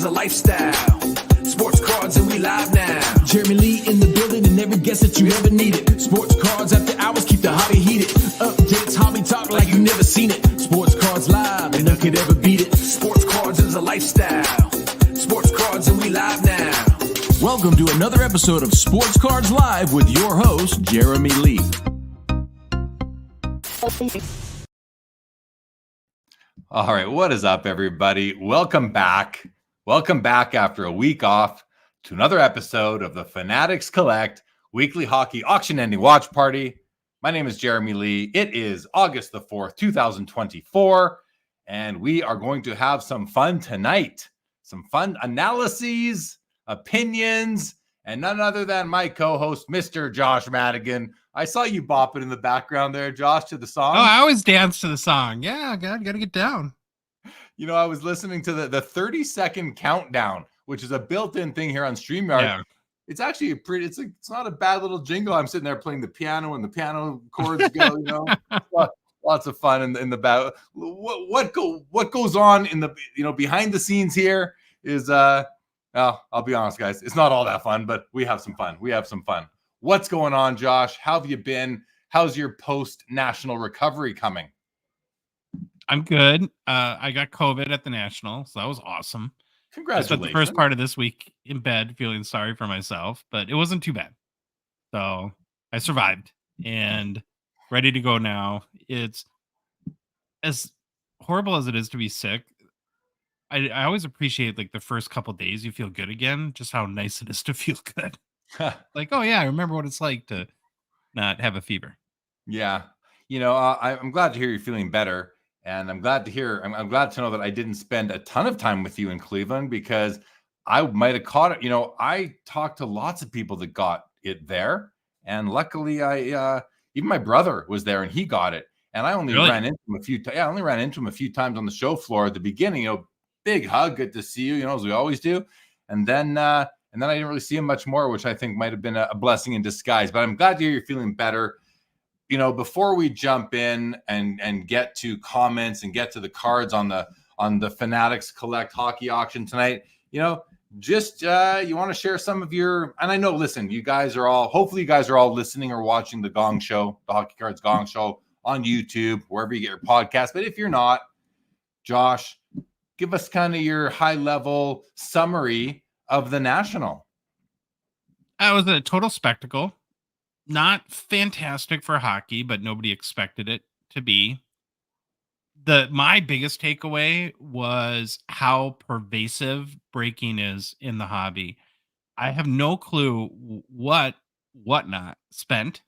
is a lifestyle. Sports cards and we live now. Jeremy Lee in the building and every guest that you ever needed. Sports cards after hours keep the hobby heated. Updates, hobby talk like you never seen it. Sports cards live and none could ever beat it. Sports cards is a lifestyle. Sports cards and we live now. Welcome to another episode of Sports Cards Live with your host, Jeremy Lee. All right, what is up, everybody? Welcome back. Welcome back after a week off to another episode of the Fanatics Collect Weekly Hockey Auction Ending Watch Party. My name is Jeremy Lee. It is August the 4th, 2024, and we are going to have some fun tonight. Some fun analyses, opinions, and none other than my co-host, Mr. Josh Madigan. I saw you bopping in the background there, Josh, to the song. Oh, I always dance to the song. Yeah, God, got to get down. You know, I was listening to the 30-second countdown, which is a built-in thing here on StreamYard. Yeah. It's actually it's not a bad little jingle. I'm sitting there playing the piano and the piano chords go, you know. Lots of fun in the back. What goes on in the, you know, behind the scenes here is I'll be honest, guys, it's not all that fun, but we have some fun. What's going on, Josh? How have you been? How's your post-national recovery coming? I'm good. I got COVID at the National, so that was awesome. Congratulations. I spent the first part of this week in bed feeling sorry for myself, but it wasn't too bad. So I survived and ready to go now. It's as horrible as it is to be sick. I always appreciate like the first couple days you feel good again, just how nice it is to feel good. Like, oh yeah, I remember what it's like to not have a fever. Yeah. You know, I'm glad to hear you're feeling better. And I'm glad to know that I didn't spend a ton of time with you in Cleveland because I might have caught it. You know, I talked to lots of people that got it there. And luckily even my brother was there and he got it. And I only ran into him a few times on the show floor at the beginning. You know, big hug, good to see you, you know, as we always do. And then I didn't really see him much more, which I think might have been a blessing in disguise. But I'm glad to hear you're feeling better. You know, before we jump in and get to comments and get to the cards on the Fanatics Collect Hockey Auction tonight, you know, just you want to share some of your, and I know, listen, hopefully you guys are all listening or watching the Gong Show, the Hockey Cards Gong Show on YouTube, wherever you get your podcast. But if you're not, Josh, give us kind of your high level summary of the National. It was a total spectacle. Not fantastic for hockey, but nobody expected it to be. My biggest takeaway was how pervasive breaking is in the hobby. I have no clue whatnot spent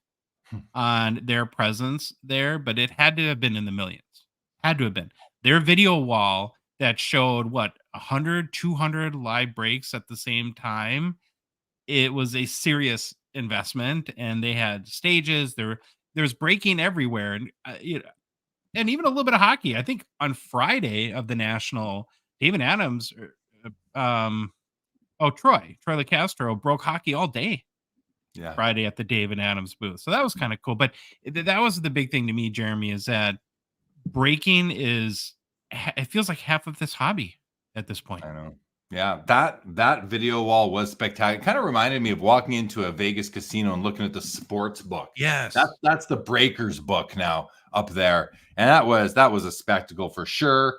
on their presence there, but it had to have been in the millions. Had to have been. Their video wall that showed 100, 200 live breaks at the same time. It was a serious investment, and they had stages. There's breaking everywhere, and and even a little bit of hockey. I think on Friday of the National, David Adams, Troy LeCastro broke hockey all day. Yeah, Friday at the David Adams booth. So that was kind of cool. But that was the big thing to me, Jeremy, is that breaking it feels like half of this hobby at this point. I know. Yeah, that video wall was spectacular. Kind of reminded me of walking into a Vegas casino and looking at the sports book. Yes, that's the Breakers book now up there, and that was a spectacle for sure.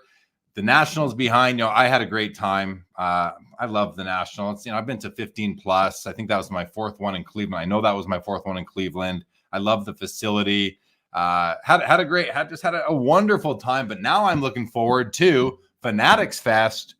The Nationals behind, you know, I had a great time. I love the National. It's, you know, I've been to 15 plus. I think that was my fourth one in Cleveland. I know that was my fourth one in Cleveland. I love the facility. Had a wonderful time. But now I'm looking forward to Fanatics Fest.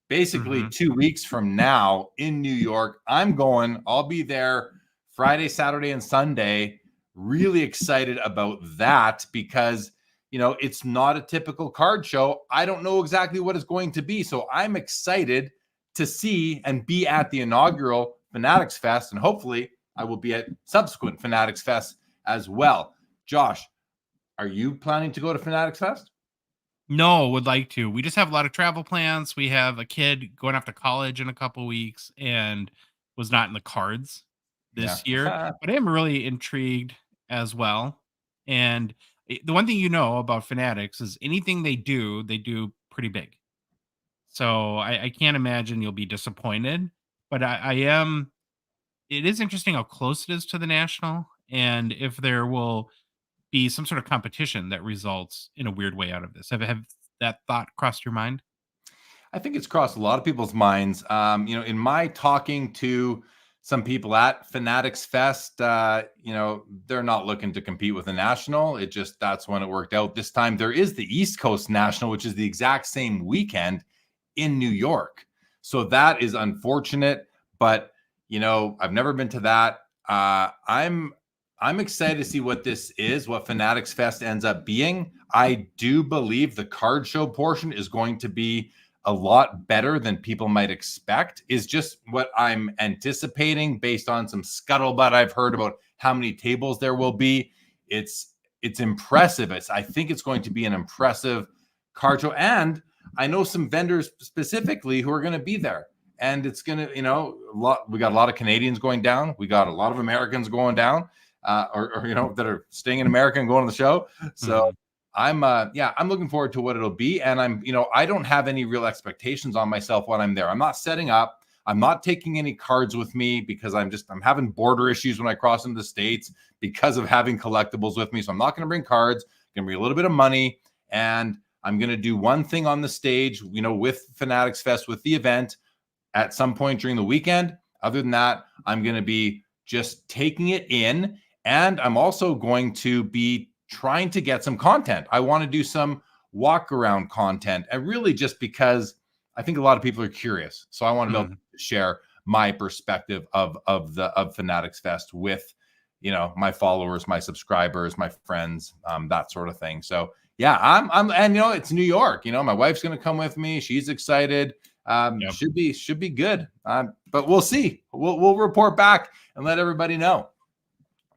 Basically 2 weeks from now in New York. I'll be there Friday, Saturday, and Sunday. Really excited about that because, you know, it's not a typical card show. I don't know exactly what it's going to be. So I'm excited to see and be at the inaugural Fanatics Fest. And hopefully I will be at subsequent Fanatics Fest as well. Josh, are you planning to go to Fanatics Fest? No, would like to. We just have a lot of travel plans. We have a kid going off to college in a couple weeks and was not in the cards this year. But I am really intrigued as well. And the one thing you know about Fanatics is anything they do pretty big. So I can't imagine you'll be disappointed. But I am. It is interesting how close it is to the national, and if there will be some sort of competition that results in a weird way out of this. Have that thought crossed your mind? I think it's crossed a lot of people's minds. In my talking to some people at Fanatics Fest, they're not looking to compete with the national. That's when it worked out. This time there is the East Coast National, which is the exact same weekend in New York. So that is unfortunate, but I've never been to that. I'm excited to see what this is, what Fanatics Fest ends up being. I do believe the card show portion is going to be a lot better than people might expect, is just what I'm anticipating based on some scuttlebutt I've heard about how many tables there will be. It's impressive. I think it's going to be an impressive card show. And I know some vendors specifically who are going to be there. And it's going to, we got a lot of Canadians going down. We got a lot of Americans going down, that are staying in America and going to the show. So I'm looking forward to what it'll be. And I don't have any real expectations on myself when I'm there. I'm not setting up. I'm not taking any cards with me because I'm having border issues when I cross into the States because of having collectibles with me. So I'm not going to bring cards. Going to bring a little bit of money, and I'm going to do one thing on the stage, with Fanatics Fest, with the event at some point during the weekend. Other than that, I'm going to be just taking it in. And I'm also going to be trying to get some content. I want to do some walk around content, and really just because I think a lot of people are curious. So I want to be able to share my perspective of Fanatics Fest with, my followers, my subscribers, my friends, that sort of thing. So yeah, and it's New York. My wife's going to come with me. She's excited. Should be good. But we'll see. We'll report back and let everybody know.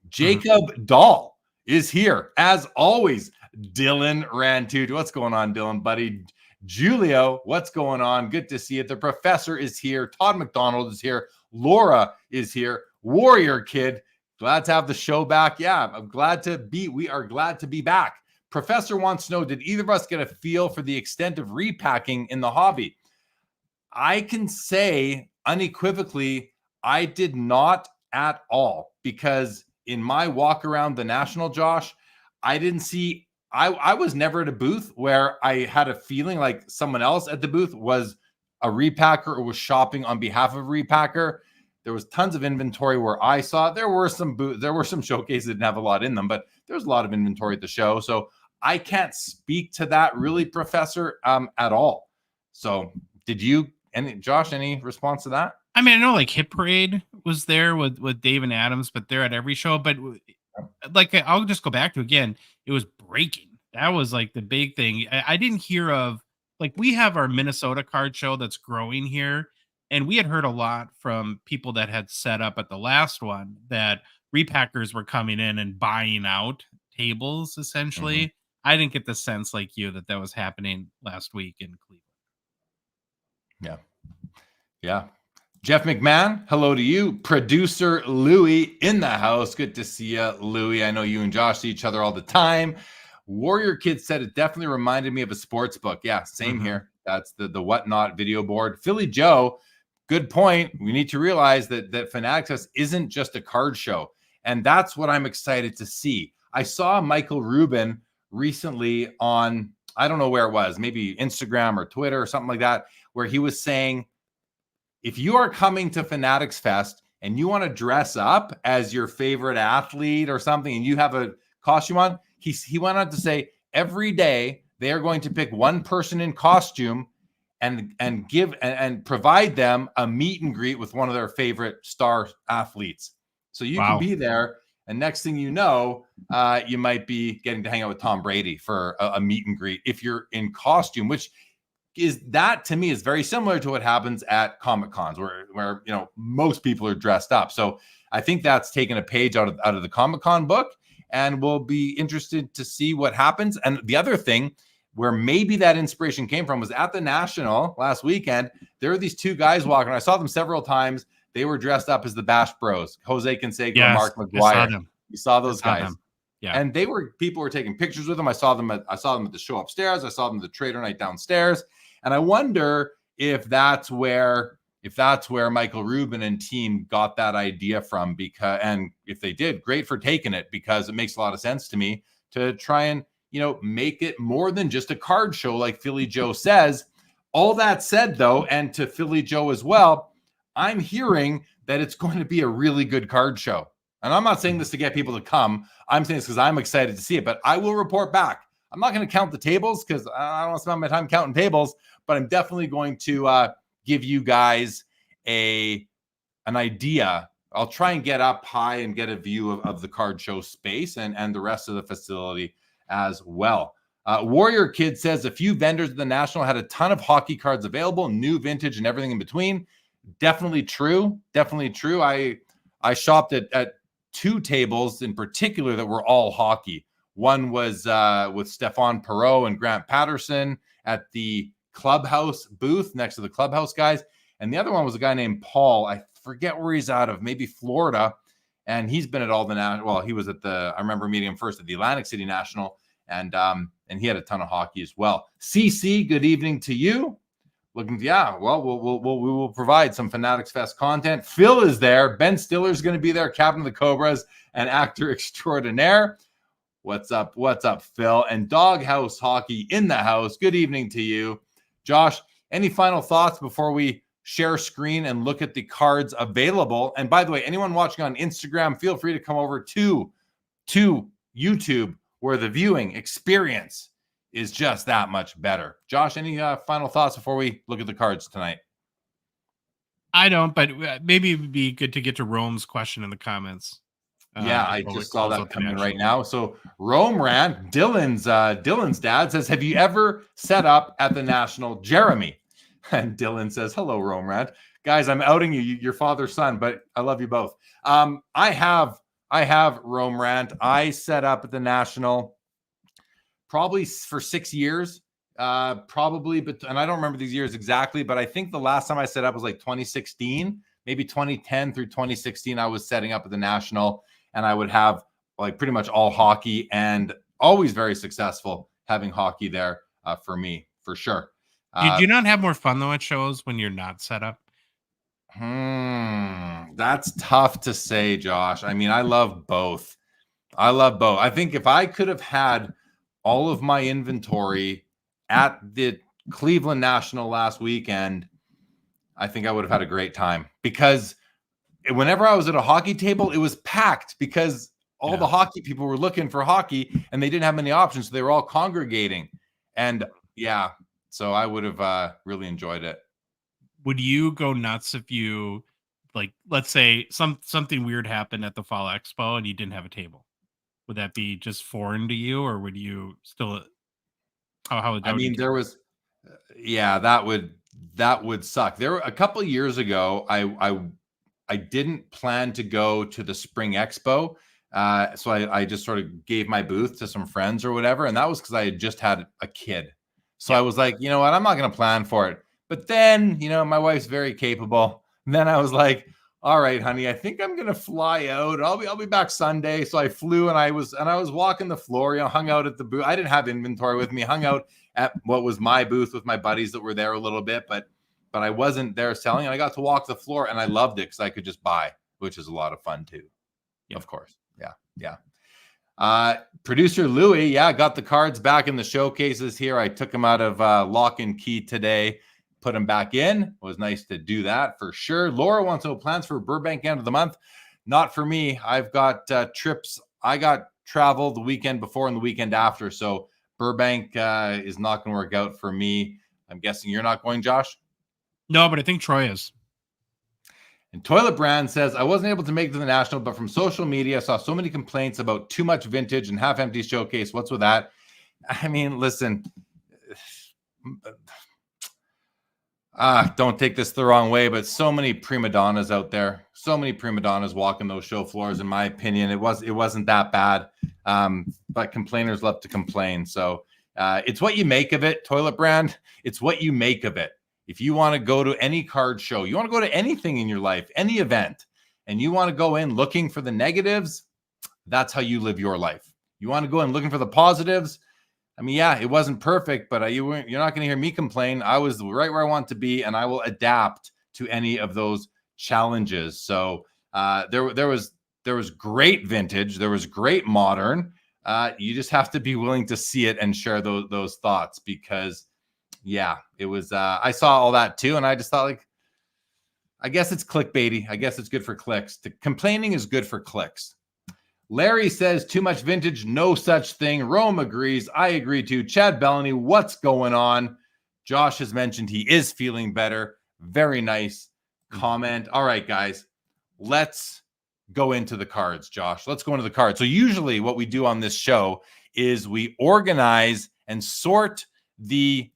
Jacob Dahl is here as always. Dylan Rantude, what's going on, Dylan, buddy? Julio, what's going on? Good to see you. The professor is here. Todd McDonald is here. Laura is here. Warrior Kid, glad to have the show back. Yeah, we are glad to be back. Professor wants to know, did either of us get a feel for the extent of repacking in the hobby? I can say unequivocally, I did not at all, because in my walk around the national, Josh, I didn't see, I was never at a booth where I had a feeling like someone else at the booth was a repacker or was shopping on behalf of a repacker. There was tons of inventory where I saw there were some showcases that didn't have a lot in them, but there's a lot of inventory at the show. So I can't speak to that really, Professor, at all. So did you, Josh, any response to that? I mean, I know like Hit Parade was there with Dave and Adams, but they're at every show. But like, I'll just go back to again, it was breaking. That was like the big thing. I didn't hear of, like, we have our Minnesota card show that's growing here. And we had heard a lot from people that had set up at the last one that repackers were coming in and buying out tables, essentially. I didn't get the sense like you that was happening last week in Cleveland. Yeah. Jeff McMahon, hello to you. Producer Louie in the house. Good to see you, Louie. I know you and Josh see each other all the time. Warrior Kid said it definitely reminded me of a sports book. Yeah, same here. That's the Whatnot video board. Philly Joe, good point. We need to realize that Fanatics Fest isn't just a card show. And that's what I'm excited to see. I saw Michael Rubin recently on, I don't know where it was, maybe Instagram or Twitter or something like that, where he was saying, if you are coming to Fanatics Fest and you want to dress up as your favorite athlete or something, and you have a costume on, he went on to say every day they are going to pick one person in costume and give and provide them a meet and greet with one of their favorite star athletes. So you can be there, and next thing you know, you might be getting to hang out with Tom Brady for a meet and greet if you're in costume, which is, that to me is very similar to what happens at Comic Cons where most people are dressed up. So I think that's taken a page out of the Comic Con book, and we'll be interested to see what happens. And the other thing where maybe that inspiration came from was at the National last weekend. There were these two guys walking. I saw them several times. They were dressed up as the Bash Bros, Jose Canseco and Mark McGuire. You saw those guys. Yeah. And people were taking pictures with them. I saw them at the show upstairs. I saw them at the Trader Night downstairs. And I wonder if that's where Michael Rubin and team got that idea from, because, and if they did, great for taking it, because it makes a lot of sense to me to try and, make it more than just a card show, like Philly Joe says. All that said, though, and to Philly Joe as well, I'm hearing that it's going to be a really good card show. And I'm not saying this to get people to come. I'm saying this because I'm excited to see it, but I will report back. I'm not going to count the tables because I don't want to spend my time counting tables, but I'm definitely going to give you guys an idea. I'll try and get up high and get a view of the card show space and the rest of the facility as well. Warrior Kid says a few vendors at the National had a ton of hockey cards available, new, vintage, and everything in between. Definitely true. Definitely true. I shopped at two tables in particular that were all hockey. One was with Stefan Perreault and Grant Patterson at the Clubhouse booth next to the Clubhouse guys. And the other one was a guy named Paul. I forget where he's out of, maybe Florida. And he's been at all the he was at I remember meeting him first at the Atlantic City National. And he had a ton of hockey as well. CC, good evening to you. We will provide some Fanatics Fest content. Phil is there. Ben Stiller's going to be there, captain of the Cobras and actor extraordinaire. What's up, Phil? And Doghouse Hockey in the house. Good evening to you. Josh, any final thoughts before we share screen and look at the cards available? And by the way, anyone watching on Instagram, feel free to come over to YouTube, where the viewing experience is just that much better. Josh, any final thoughts before we look at the cards tonight? I don't, but maybe it would be good to get to Rome's question in the comments. Yeah, I just saw that coming right now. So Rome Rant, Dylan's dad says, have you ever set up at the National, Jeremy? And Dylan says, hello, Rome Rant. Guys, I'm outing you, your father's son, but I love you both. I have Rome Rant. I set up at the National probably for 6 years, but and I don't remember these years exactly, but I think the last time I set up was like 2016, maybe 2010 through 2016. I was setting up at the National, and I would have like pretty much all hockey, and always very successful having hockey there for me, for sure. Did you not have more fun though at shows when you're not set up? That's tough to say, Josh. I mean, I love both. I think if I could have had all of my inventory at the Cleveland National last weekend, I think I would have had a great time, because whenever I was at a hockey table, it was packed because all the hockey people were looking for hockey and they didn't have many options. So they were all congregating. And so I would have really enjoyed it. Would you go nuts if you, like, let's say something weird happened at the Fall Expo and you didn't have a table? Would that be just foreign to you, or would you still? How would that? I mean, there was, that would suck. There were a couple of years ago, I didn't plan to go to the Spring Expo, so I just sort of gave my booth to some friends or whatever, and that was because I had just had a kid. So I was like, you know what, I'm not going to plan for it. But then, my wife's very capable. And then I was like, all right, honey, I think I'm going to fly out. I'll be back Sunday. So I flew, and I was walking the floor, hung out at the booth. I didn't have inventory with me, hung out at what was my booth with my buddies that were there a little bit, but I wasn't there selling, and I got to walk the floor, and I loved it because I could just buy, which is a lot of fun too. Yeah. Of course. Yeah. Producer Louie, got the cards back in the showcases here. I took them out of lock and key today, put them back in. It was nice to do that for sure. Laura wants to know plans for Burbank end of the month. Not for me. I've got trips. I got travel the weekend before and the weekend after. So Burbank is not going to work out for me. I'm guessing you're not going, Josh? No, but I think Troy is. And Toilet Brand says, I wasn't able to make it to the National, but from social media, I saw so many complaints about too much vintage and half-empty showcase. What's with that? I mean, listen, don't take this the wrong way, but so many prima donnas out there, so many prima donnas walking those show floors. In my opinion, it wasn't that bad, but complainers love to complain. So it's what you make of it, Toilet Brand. It's what you make of it. If you want to go to any card show, you want to go to anything in your life, any event, and you want to go in looking for the negatives, that's how you live your life. You want to go in looking for the positives, I mean, yeah, it wasn't perfect, but you're not going to hear me complain. I was right where I want to be, and I will adapt to any of those challenges. So there was great vintage, there was great modern. You just have to be willing to see it and share those thoughts, because yeah, it was. I saw all that too, and I just thought, like, I guess it's clickbaity. I guess it's good for clicks. Complaining is good for clicks. Larry says, too much vintage, no such thing. Rome agrees. I agree too. Chad Bellany, what's going on? Josh has mentioned he is feeling better. Very nice comment. All right, guys, let's go into the cards, Josh. Let's go into the cards. So usually what we do on this show is we organize and sort the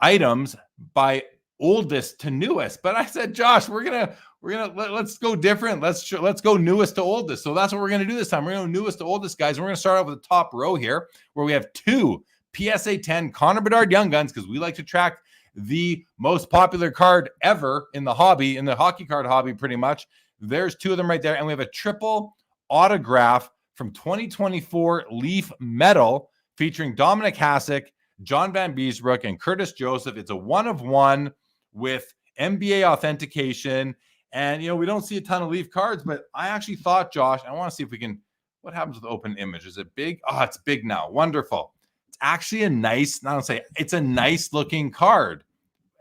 items by oldest to newest. But I said, Josh, let's go different. Let's go newest to oldest. So that's what we're gonna do this time. We're gonna go newest to oldest, guys. And we're gonna start off with the top row here, where we have 2 PSA 10 Connor Bedard Young Guns, because we like to track the most popular card ever in the hobby, in the hockey card hobby, pretty much. There's 2 of them right there, and we have a triple autograph from 2024 Leaf Metal featuring Dominic Hasek, John Van Beesbrook, and Curtis Joseph. It's a 1-of-1 with NBA authentication. And, we don't see a ton of Leaf cards, but I actually thought, Josh, I want to see if we can, what happens with open image? Is it big? Oh, it's big now. Wonderful. It's actually a nice, I don't say, it's a nice looking card.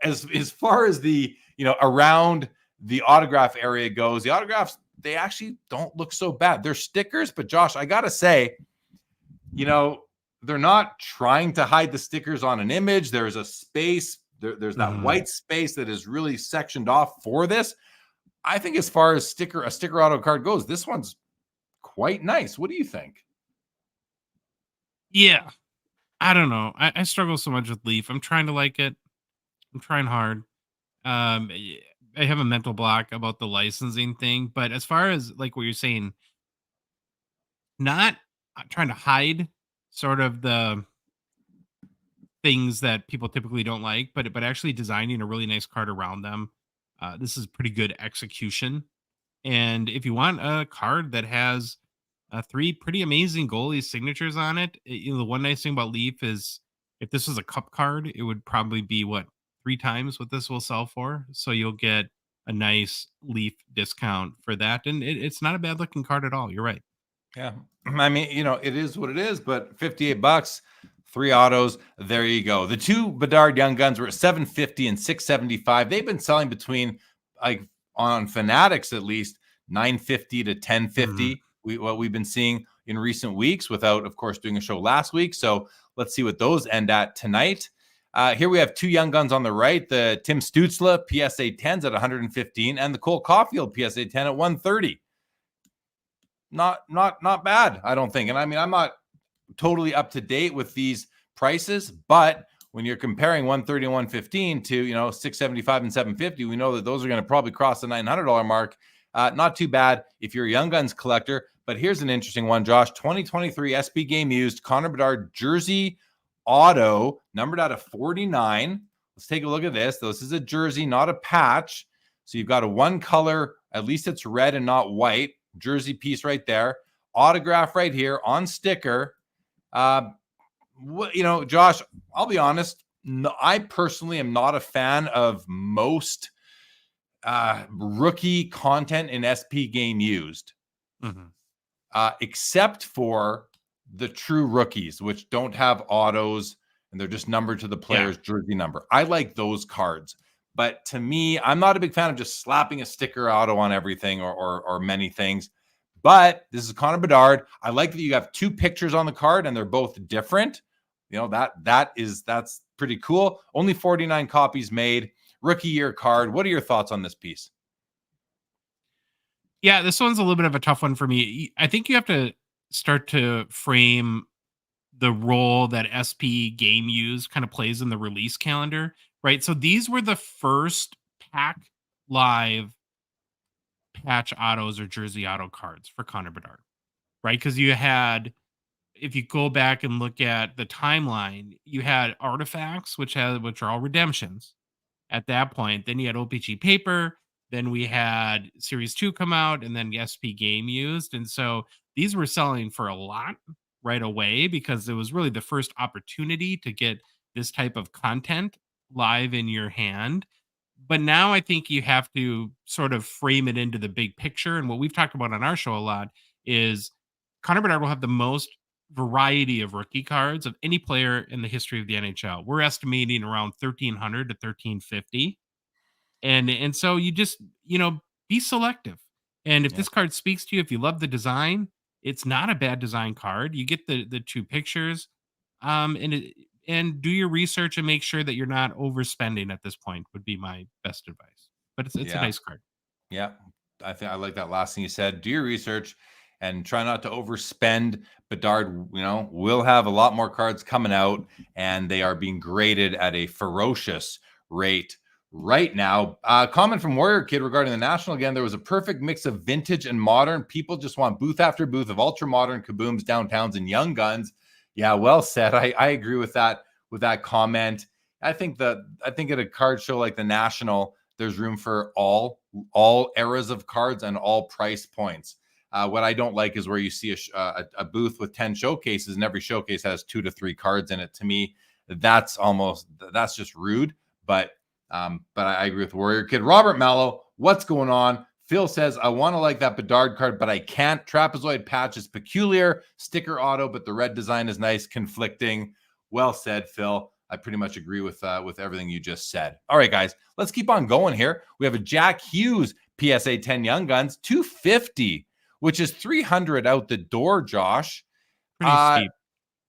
As far as the, around the autograph area goes, the autographs, they actually don't look so bad. They're stickers, but Josh, I got to say, they're not trying to hide the stickers on an image. There's a space. There's that white space that is really sectioned off for this. I think as far as a sticker auto card goes, this one's quite nice. What do you think? Yeah, I don't know. I struggle so much with Leaf. I'm trying to like it. I'm trying hard. I have a mental block about the licensing thing, but as far as like what you're saying, not trying to hide sort of the things that people typically don't like, but actually designing a really nice card around them. This is pretty good execution. And if you want a card that has 3 pretty amazing goalie signatures on it, the one nice thing about Leaf is if this was a cup card, it would probably be 3 times what this will sell for. So you'll get a nice Leaf discount for that. And it's not a bad looking card at all. You're right. Yeah. I mean, it is what it is, but $58, 3 autos. There you go. The 2 Bedard Young Guns were at $750 and $675. They've been selling between, like, on Fanatics at least, $950 to $1050. What we've been seeing in recent weeks, without, of course, doing a show last week. So let's see what those end at tonight. Here we have 2 Young Guns on the right: the Tim Stützle PSA 10s at $115 and the Cole Caulfield PSA 10 at $130. Not bad, I don't think. And I mean, I'm not totally up to date with these prices, but when you're comparing 130 and 115 to, $675 and $750, we know that those are going to probably cross the $900 mark. Not too bad if you're a Young Guns collector. But here's an interesting one, Josh. 2023 SP Game Used Connor Bedard jersey auto, numbered out of 49. Let's take a look at this. This is a jersey, not a patch. So you've got a 1 color, at least it's red and not white, jersey piece right there. Autograph right here on sticker. Josh, I'll be honest. I personally am not a fan of most rookie content in SP Game Used, except for the true rookies, which don't have autos and they're just numbered to the player's jersey number. I like those cards. But to me, I'm not a big fan of just slapping a sticker auto on everything or many things. But this is Connor Bedard. I like that you have 2 pictures on the card and they're both different. That's pretty cool. Only 49 copies made. Rookie year card. What are your thoughts on this piece? Yeah, this one's a little bit of a tough one for me. I think you have to start to frame the role that SP Game Used kind of plays in the release calendar, right? So these were the first pack live patch autos or jersey auto cards for Connor Bedard, right? Because you had, if you go back and look at the timeline, you had artifacts, which are all redemptions at that point. Then you had OPG paper. Then we had Series 2 come out, and then SP Game Used. And so these were selling for a lot. right away because it was really the first opportunity to get this type of content live in your hand. But now I think you have to sort of frame it into the big picture. And what we've talked about on our show a lot is Connor Bedard will have the most variety of rookie cards of any player in the history of the NHL. We're estimating around 1,300 to 1,350. And so you just, be selective. And if Yeah. this card speaks to you, if you love the design, it's not a bad design card. You get the two pictures, and do your research and make sure that you're not overspending at this point would be my best advice. But it's a Yeah. nice card. Yeah. I think I like that last thing you said. Do your research and try not to overspend. Bedard, will have a lot more cards coming out, and they are being graded at a ferocious rate right now. Comment from Warrior Kid regarding the National again. There was a perfect mix of vintage and modern. People just want booth after booth of ultra modern kabooms, downtowns, and young guns. Yeah, well said. I agree with that comment. I think at a card show like the National, there's room for all eras of cards and all price points. What I don't like is where you see a booth with 10 showcases and every showcase has 2 to 3 cards in it. To me, that's just rude. But I agree with Warrior Kid. Robert Mallow, what's going on? Phil says, I want to like that Bedard card, but I can't. Trapezoid patch is peculiar. Sticker auto, but the red design is nice. Conflicting. Well said, Phil. I pretty much agree with everything you just said. All right, guys, let's keep on going here. We have a Jack Hughes PSA 10 Young Guns, 250, which is 300 out the door, Josh. Pretty steep.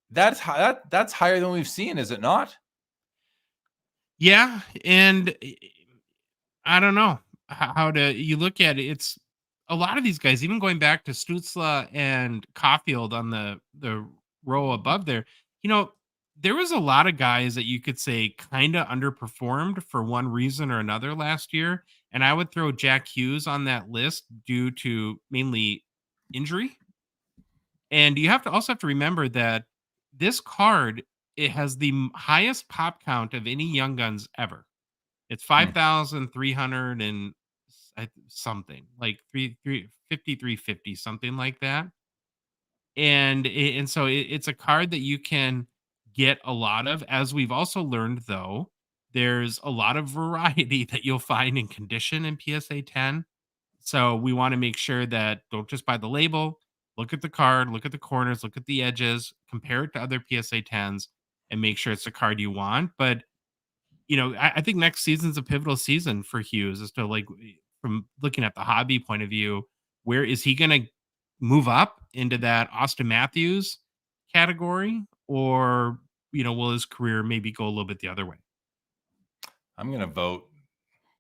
That's higher than we've seen, is it not? Yeah, and I don't know how you look at it. It's a lot of these guys, even going back to Stützle and Caulfield on the row above there. There was a lot of guys that you could say kind of underperformed for one reason or another last year, and I would throw Jack Hughes on that list due to mainly injury. And you also have to remember that this card, it has the highest pop count of any Young Guns ever. It's 5,300 and something, like 350, something like that. And so it's a card that you can get a lot of. As we've also learned, though, there's a lot of variety that you'll find in condition in PSA 10. So we want to make sure that don't just buy the label, look at the card, look at the corners, look at the edges, compare it to other PSA 10s, and make sure it's the card you want. But I think next season's a pivotal season for Hughes as to from looking at the hobby point of view, where is he going to move up into that Austin Matthews category, or will his career maybe go a little bit the other way? I'm going to vote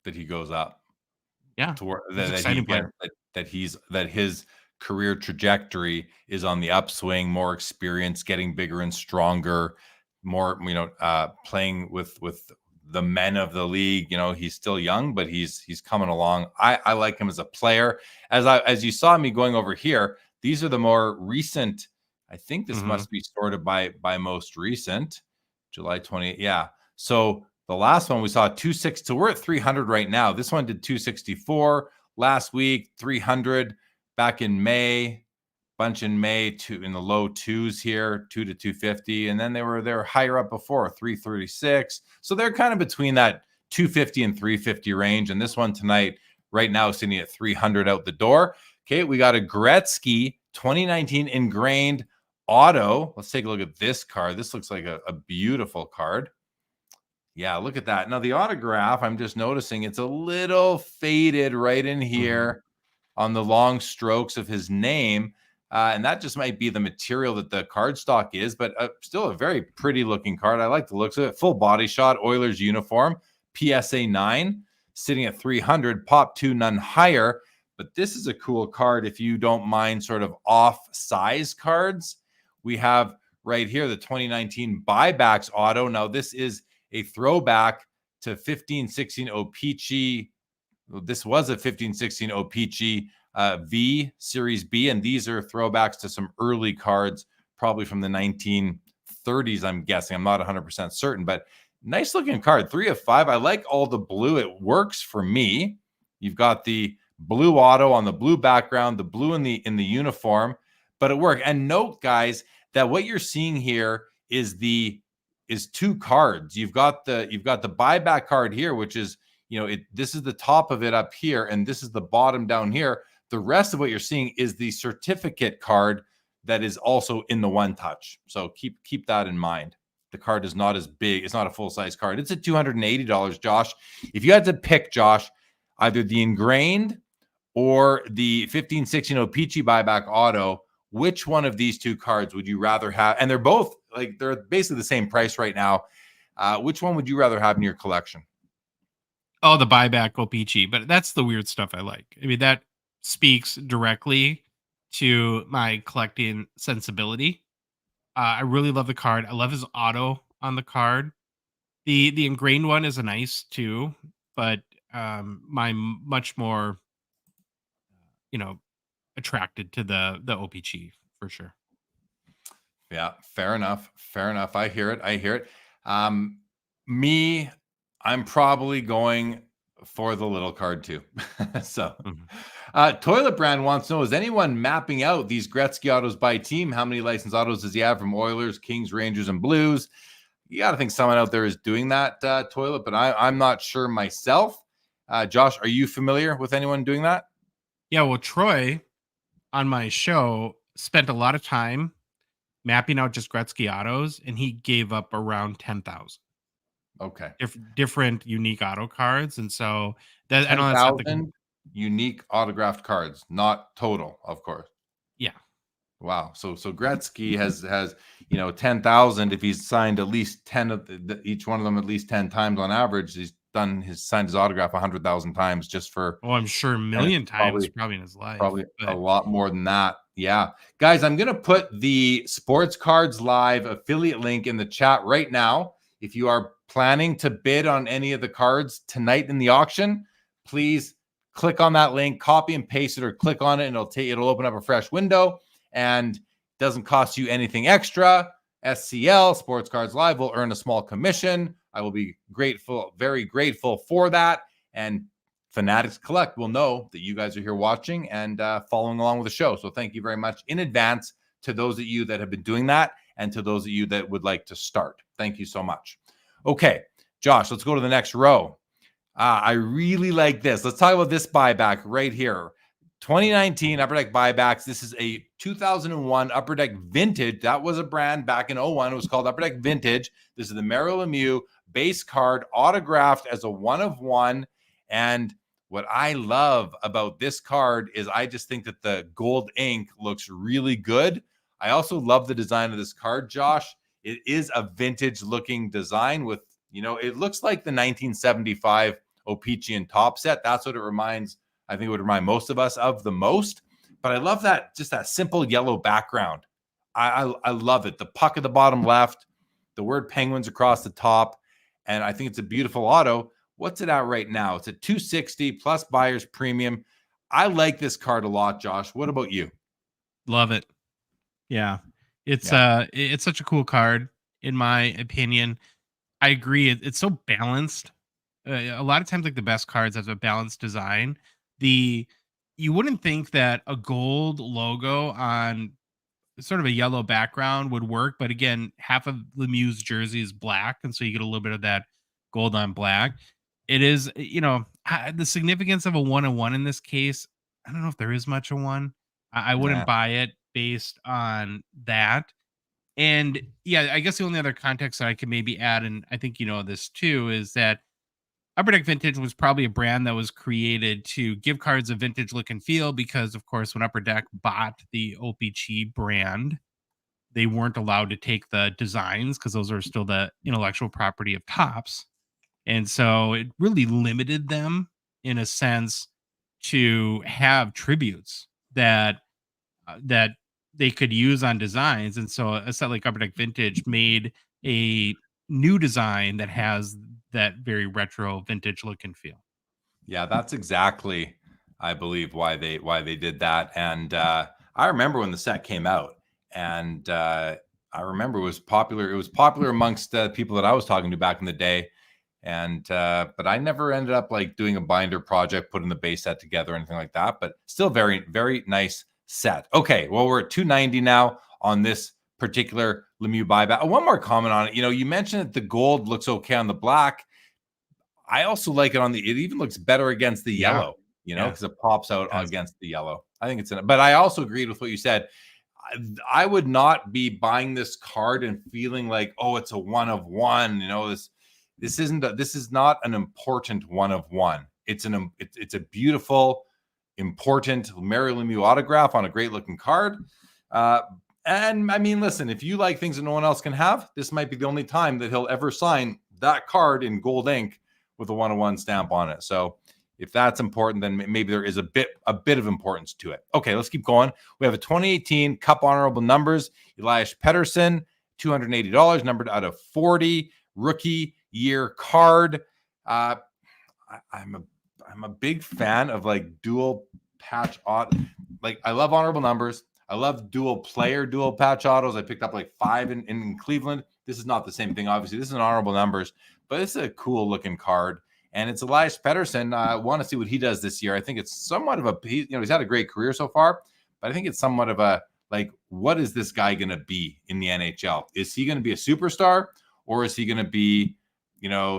that he goes up. Yeah, that his career trajectory is on the upswing, more experience, getting bigger and stronger, more playing with the men of the league. He's still young, but he's coming along. I like him as a player. As you saw me going over here, these are the more recent. I think this must be sorted by most recent, July 20. Yeah. So the last one we saw 260. So we're at 300 right now. This one did 264 last week, 300 back in May, bunch in May, in the low twos here, 2 to 250, and then they were higher up before, 336. So they're kind of between that 250 and 350 range. And this one tonight, right now, sitting at 300 out the door. Okay, we got a Gretzky 2019 ingrained auto. Let's take a look at this card. This looks like a beautiful card. Yeah, look at that. Now the autograph, I'm just noticing it's a little faded right in here on the long strokes of his name. And that just might be the material that the cardstock is, but still a very pretty looking card. I like the looks of it. Full body shot, Oilers uniform, PSA 9, sitting at 300, pop 2, none higher. But this is a cool card if you don't mind sort of off-size cards. We have right here the 2019 buybacks auto. Now this is a throwback to 15-16 O-Pee-Chee. This was a 15-16 O-Pee-Chee V Series B, and these are throwbacks to some early cards, probably from the 1930s, I'm guessing. I'm not 100% certain, but nice looking card. 3 of 5. I like all the blue. It works for me. You've got the blue auto on the blue background, the blue in the uniform, but it worked. And note, guys, that what you're seeing here is two cards. You've got the buyback card here, which is, this is the top of it up here, and this is the bottom down here. The rest of what you're seeing is the certificate card that is also in the one touch. So keep that in mind. The card is not as big. It's not a full-size card. It's at $280, Josh. If you had to pick, Josh, either the ingrained or the 1516 O-Pee-Chee buyback auto, which one of these two cards would you rather have? And they're both they're basically the same price right now. Which one would you rather have in your collection? Oh, the buyback O-Pee-Chee, but that's the weird stuff I like. I mean, that speaks directly to my collecting sensibility. I really love the card. I love his auto on the card. The ingrained one is a nice too, but I'm much more, attracted to the O-Pee-Chee for sure. Yeah, fair enough. I hear it. Me, I'm probably going for the little card too. So, Toilet Brand wants to know, is anyone mapping out these Gretzky autos by team? How many licensed autos does he have from Oilers, Kings, Rangers, and Blues? You got to think someone out there is doing that, Toilet, but I'm not sure myself. Josh, are you familiar with anyone doing that? Yeah, well, Troy on my show spent a lot of time mapping out just Gretzky autos, and he gave up around 10,000. Okay. Different unique auto cards. And so that 10, I know that's not the unique autographed cards, not total, of course. Yeah. Wow. So Gretzky has 10,000. If he's signed at least 10 of each one of them at least 10 times on average, he's signed his autograph 100,000 times just for. Oh, I'm sure a million times probably in his life. Probably a lot more than that. Yeah. Guys, I'm going to put the Sports Cards Live affiliate link in the chat right now. If you are planning to bid on any of the cards tonight in the auction, please click on that link, copy and paste it, or click on it, and it'll open up a fresh window, and doesn't cost you anything extra. SCL, Sports Cards Live, will earn a small commission. I will be grateful, very grateful for that. And Fanatics Collect will know that you guys are here watching and following along with the show. So thank you very much in advance to those of you that have been doing that, and to those of you that would like to start. Thank you so much. Okay, Josh, let's go to the next row. I really like this. Let's talk about this buyback right here. 2019 Upper Deck buybacks. This is a 2001 Upper Deck Vintage. That was a brand back in 01. It was called Upper Deck Vintage. This is the Mario Lemieux base card, autographed as a 1/1. And what I love about this card is I just think that the gold ink looks really good. I also love the design of this card, Josh. It is a vintage looking design with, it looks like the 1975 O-Pee-Chee and top set. That's what it reminds. I think it would remind most of us of the most. But I love that, just that simple yellow background. I love it. The puck at the bottom left, the word Penguins across the top. And I think it's a beautiful auto. What's it at right now? It's at $260 plus buyer's premium. I like this card a lot, Josh. What about you? Love it. Yeah. It's such a cool card, in my opinion. I agree. It's so balanced. A lot of times, like, the best cards have a balanced design. You wouldn't think that a gold logo on sort of a yellow background would work, but again, half of Lemieux's jersey is black, and so you get a little bit of that gold on black. It is, the significance of a 1/1 in this case. I don't know if there is much of one. I wouldn't buy it based on that. And yeah, I guess the only other context that I could maybe add, and I think this too, is that Upper Deck Vintage was probably a brand that was created to give cards a vintage look and feel, because of course when Upper Deck bought the O-Pee-Chee brand, they weren't allowed to take the designs because those are still the intellectual property of Topps. And so it really limited them in a sense to have tributes that they could use on designs. And so a set like Upper Deck Vintage made a new design that has that very retro vintage look and feel. Yeah, that's exactly, I believe, why they did that. And I remember when the set came out, and I remember it was popular. It was popular amongst people that I was talking to back in the day. And but I never ended up like doing a binder project, putting the base set together, or anything like that. But still very, very nice set. Okay, well, we're at $290 now on this particular Lemieux buyback. One more comment on it. You mentioned that the gold looks okay on the black. I also like it it even looks better against the yellow, because it pops out against the yellow. I think it's but I also agreed with what you said. I would not be buying this card and feeling like, oh, it's a 1 of 1. This is not an important 1 of 1. It's a beautiful, important Mario Lemieux autograph on a great looking card. And I mean, listen, if you like things that no one else can have, this might be the only time that he'll ever sign that card in gold ink with a 1 of 1 stamp on it. So if that's important, then maybe there is a bit of importance to it. Okay, let's keep going. We have a 2018 Cup honorable numbers. Elias Pettersson, $280, numbered out of 40. Rookie year card. I'm a big fan of like dual patch auto. Like, I love honorable numbers. I love dual patch autos. I picked up like 5 in Cleveland. This is not the same thing, obviously. This is an honorable numbers, but it's a cool looking card. And it's Elias Pettersson. I want to see what he does this year. I think it's somewhat of he's had a great career so far, but I think it's somewhat of a, like, what is this guy going to be in the NHL? Is he going to be a superstar, or is he going to be,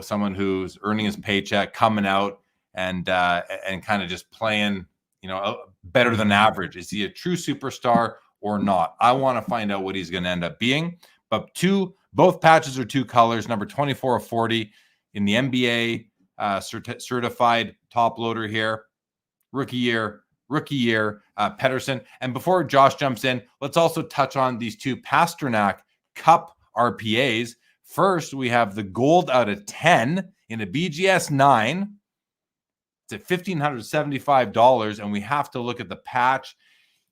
someone who's earning his paycheck, coming out and kind of just playing, better than average? Is he a true superstar or not? I want to find out what he's going to end up being. But both patches are 2 colors, number 24 of 40 in the NBA. Certified top loader here. Rookie year, Pettersson. And before Josh jumps in, let's also touch on these 2 Pastrnak Cup RPAs. First, we have the gold out of 10 in a BGS 9. It's at $1,575, and we have to look at the patch.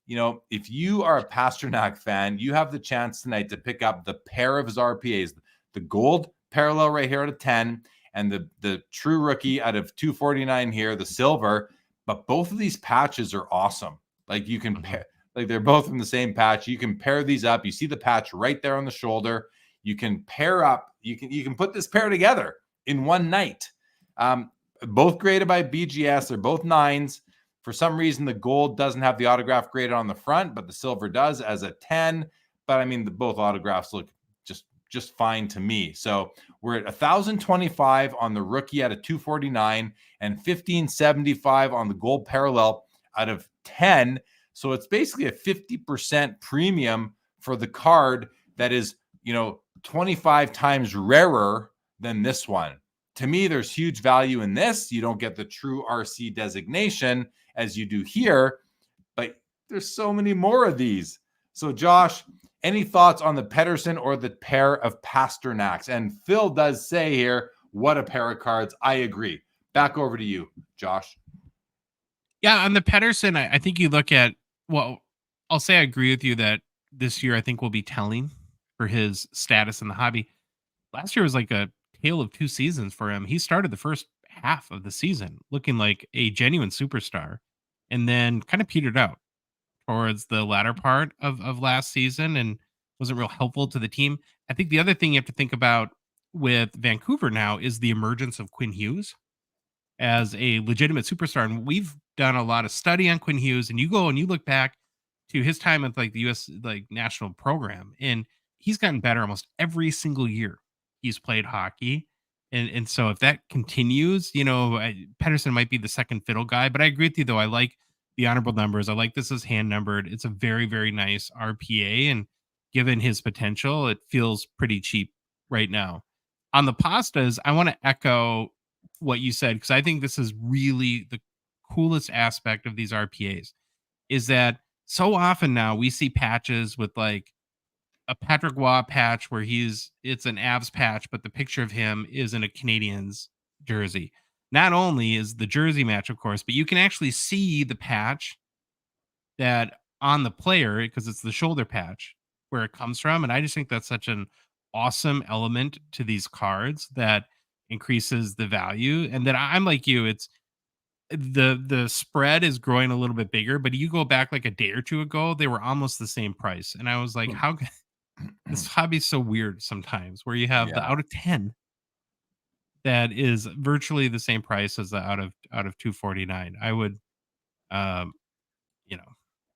If you are a Pastrnak fan, you have the chance tonight to pick up the pair of his RPAs, the gold parallel right here out of 10, and the true rookie out of 249 here, the silver. But both of these patches are awesome. Like, you can pair, like, they're both from the same patch. You can pair these up. You see the patch right there on the shoulder. You can pair up. You can put this pair together in one night. Both graded by BGS. They're both 9s. For some reason, the gold doesn't have the autograph graded on the front, but the silver does as a 10. But I mean, both autographs look just fine to me. So we're at $1,025 on the rookie out of 249 and $1,575 on the gold parallel out of 10. So it's basically a 50% premium for the card that is, 25 times rarer than this one. To me, there's huge value in this. You don't get the true RC designation as you do here, but there's so many more of these. So Josh, any thoughts on the Pettersson or the pair of Pasternaks? And Phil does say here, what a pair of cards. I agree. Back over to you, Josh. Yeah, on the Pettersson, I think you look at, well, I'll say I agree with you that this year I think will be telling for his status in the hobby. Last year was like a tale of 2 seasons for him. He started the first half of the season looking like a genuine superstar, and then kind of petered out towards the latter part of last season and wasn't real helpful to the team. I think the other thing you have to think about with Vancouver now is the emergence of Quinn Hughes as a legitimate superstar. And we've done a lot of study on Quinn Hughes, and you go and you look back to his time with like the US like national program, and he's gotten better almost every single year he's played hockey. And so if that continues, Pettersson might be the second fiddle guy, but I agree with you though. I like the honorable numbers. I like this is hand numbered. It's a very, very nice RPA. And given his potential, it feels pretty cheap right now. On the pastas, I want to echo what you said, because I think this is really the coolest aspect of these RPAs is that so often now we see patches with like a Patrick Waugh patch where it's an Avs patch, but the picture of him is in a Canadiens jersey. Not only is the jersey match, of course, but you can actually see the patch that on the player, because it's the shoulder patch where it comes from. And I just think that's such an awesome element to these cards that increases the value. And that I'm like you, it's the spread is growing a little bit bigger, but you go back like a day or two ago, they were almost the same price. And I was like, how this hobby's so weird sometimes where you have the out of 10 that is virtually the same price as the out of 249. I would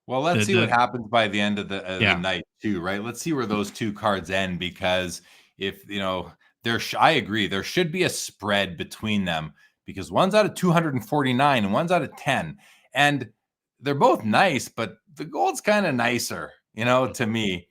Well, let's see what happens by the end of the Yeah. night too, right? Let's see where those two cards end, because if I agree, there should be a spread between them, because one's out of 249 and one's out of 10, and they're both nice, but the gold's kind of nicer, to me.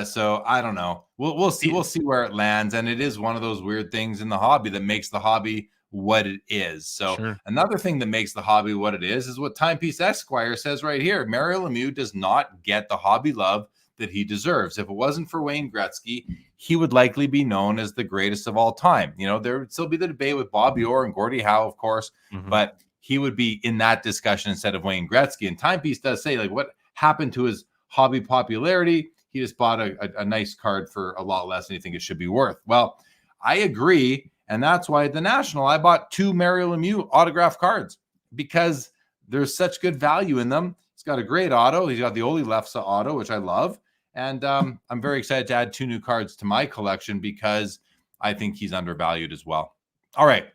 So I don't know. We'll see. We'll see where it lands, and it is one of those weird things in the hobby that makes the hobby what it is. So Sure. Another thing that makes the hobby what it is what Timepiece Esquire says right here. Mario Lemieux does not get the hobby love that he deserves. If it wasn't for Wayne Gretzky, he would likely be known as the greatest of all time. There would still be the debate with Bobby Orr and Gordie Howe, of course, but he would be in that discussion instead of Wayne Gretzky. And Timepiece does say, like, what happened to his hobby popularity? He just bought a nice card for a lot less than you think it should be worth. Well, I agree. And that's why at the National, I bought 2 Mario Lemieux autograph cards, because there's such good value in them. He's got a great auto. He's got the Oli Lefsa auto, which I love. And I'm very excited to add 2 new cards to my collection, because I think he's undervalued as well. All right.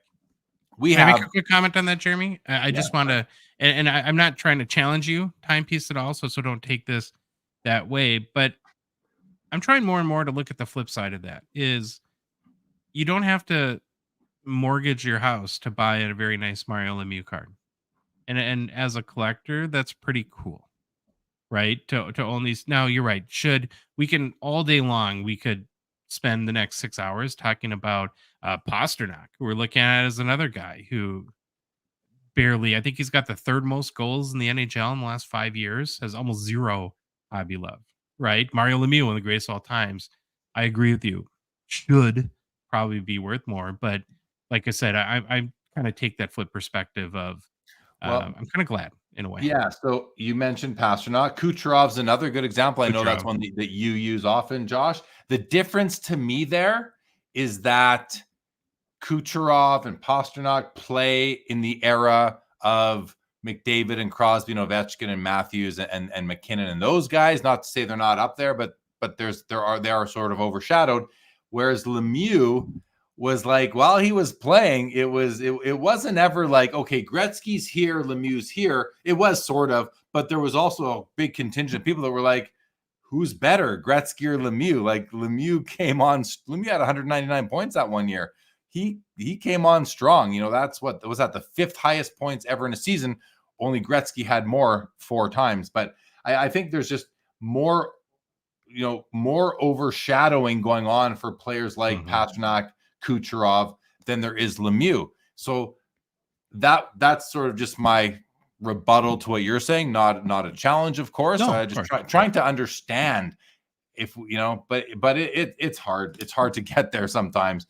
Can I make a quick comment on that, Jeremy? I just want to, and I'm not trying to challenge you, Timepiece, at all, so don't take this that way. But I'm trying more and more to look at the flip side of that. Is you don't have to mortgage your house to buy a very nice Mario Lemieux card, and as a collector, that's pretty cool, right? To own these. Now you're right. We can all day long, we could spend the next 6 hours talking about Pasternak, who we're looking at as another guy who barely, I think he's got the 3rd most goals in the NHL in the last 5 years, has almost 0 hobby love, right? Mario Lemieux, one of the greatest of all times. I agree with you. Should probably be worth more, but like I said, I kind of take that flip perspective of I'm kind of glad in a way. Yeah. So you mentioned Pasternak. Kucherov's another good example. I know that's one that you use often, Josh. The difference to me there is that Kucherov and Pasternak play in the era of McDavid and Crosby and Ovechkin and Matthews and McKinnon and those guys. Not to say they're not up there, but they are sort of overshadowed. Whereas Lemieux was like, while he was playing, it wasn't ever like, okay, Gretzky's here, Lemieux's here. It was sort of, but there was also a big contingent of people that were like, who's better, Gretzky or Lemieux? Like Lemieux had 199 points that one year. He came on strong. That's what was at the 5th highest points ever in a season. Only Gretzky had more 4 times. But I think there's just more overshadowing going on for players like Pasternak, Kucherov than there is Lemieux. So that's sort of just my rebuttal to what you're saying. Not a challenge, of course. No, I just trying to understand if but it's hard. It's hard to get there sometimes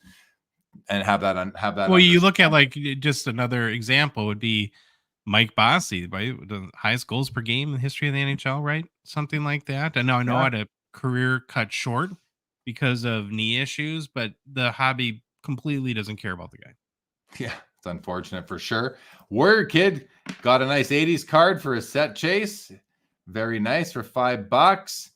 and have that. Well, you look at like just another example would be Mike Bossy, right? The highest goals per game in the history of the NHL, right? Something like that. I know had a career cut short because of knee issues, but the hobby completely doesn't care about the guy. Yeah, it's unfortunate for sure. Warrior Kid got a nice 80s card for his set chase. Very nice for $5.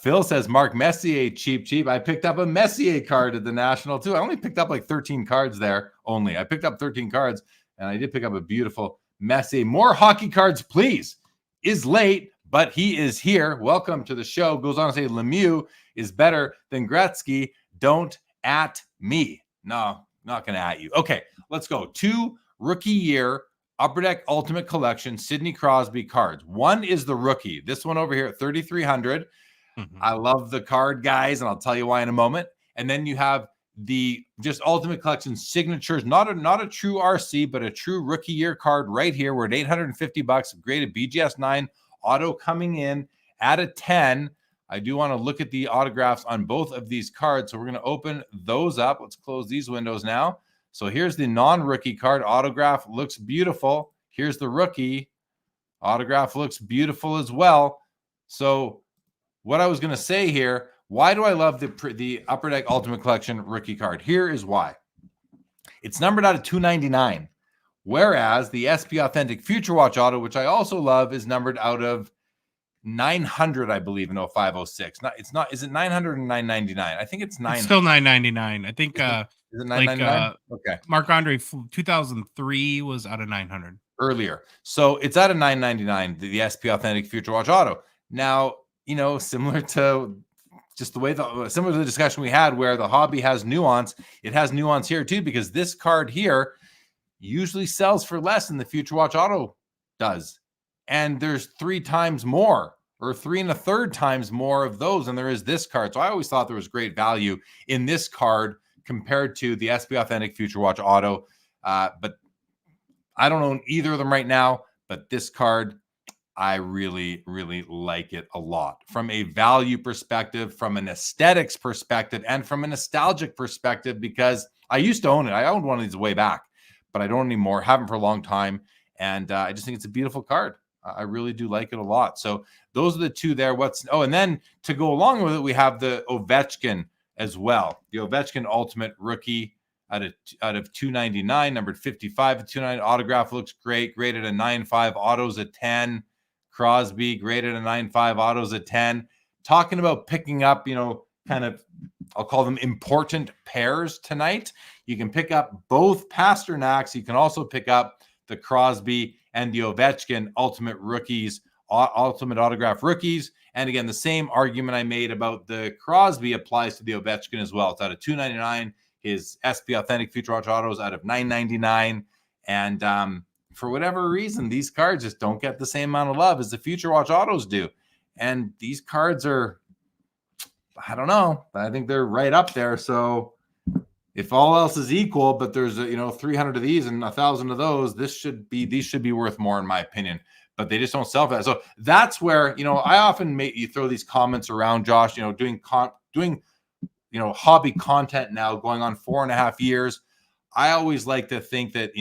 Phil says Mark Messier, cheap. I picked up a Messier card at the National too. I only picked up like 13 cards there only. I picked up 13 cards, and I did pick up a beautiful Messier. More hockey cards, please. Is late, but he is here. Welcome to the show. Goes on to say Lemieux is better than Gretzky. Don't at me. No, not going to at you. Okay, let's go. 2 rookie year Upper Deck Ultimate Collection Sidney Crosby cards. One is the rookie. This one over here at 3,300. I love the card, guys, and I'll tell you why in a moment. And then you have the just Ultimate Collection signatures, not a true RC, but a true rookie year card right here. We're at $850. Graded BGS 9 auto coming in at a 10. I do want to look at the autographs on both of these cards, so we're going to open those up. Let's close these windows now. So here's the non-rookie card. Autograph looks beautiful. Here's the rookie. Autograph looks beautiful as well. So what I was going to say here, why do I love the Upper Deck Ultimate Collection rookie card? Here is why. It's numbered out of 299, whereas the SP Authentic Future Watch Auto, which I also love, is numbered out of 900, I believe, in 0506. Is it 900 or 999? I think it's 900. It's still 999. I think is it 999? Okay. Marc-Andre 2003 was out of 900. earlier. So it's at a $9.99, the SP Authentic Future Watch Auto. Now, similar to similar to the discussion we had where the hobby has nuance, it has nuance here too, because this card here usually sells for less than the Future Watch Auto does. And there's 3 times more or 3 1/3 times more of those than there is this card. So I always thought there was great value in this card compared to the SP Authentic Future Watch Auto. But I don't own either of them right now, but this card, I really, really like it a lot from a value perspective, from an aesthetics perspective, and from a nostalgic perspective, because I used to own it. I owned one of these way back, but I don't anymore. Haven't for a long time. And I just think it's a beautiful card. I really do like it a lot. So those are the 2 there. And then to go along with it, we have the Ovechkin as well. The Ovechkin Ultimate Rookie out of $299, numbered 55 to 299. Autograph looks great. Graded a 9.5. Autos a 10. Crosby graded a 9.5. Autos a 10. Talking about picking up, kind of, I'll call them important pairs tonight. You can pick up both Pasternaks. You can also pick up the Crosby and the Ovechkin Ultimate Rookies, Ultimate Autograph Rookies. And again, the same argument I made about the Crosby applies to the Ovechkin as well. It's out of $299. His SP Authentic Future Watch Autos out of $999. And for whatever reason, these cards just don't get the same amount of love as the Future Watch Autos do. And these cards are, I don't know, I think they're right up there. So if all else is equal, but there's 300 of these and 1,000 of those, these should be worth more in my opinion. But they just don't sell for that. So that's where I often you throw these comments around, Josh. Doing hobby content now going on 4.5 years. I always like to think that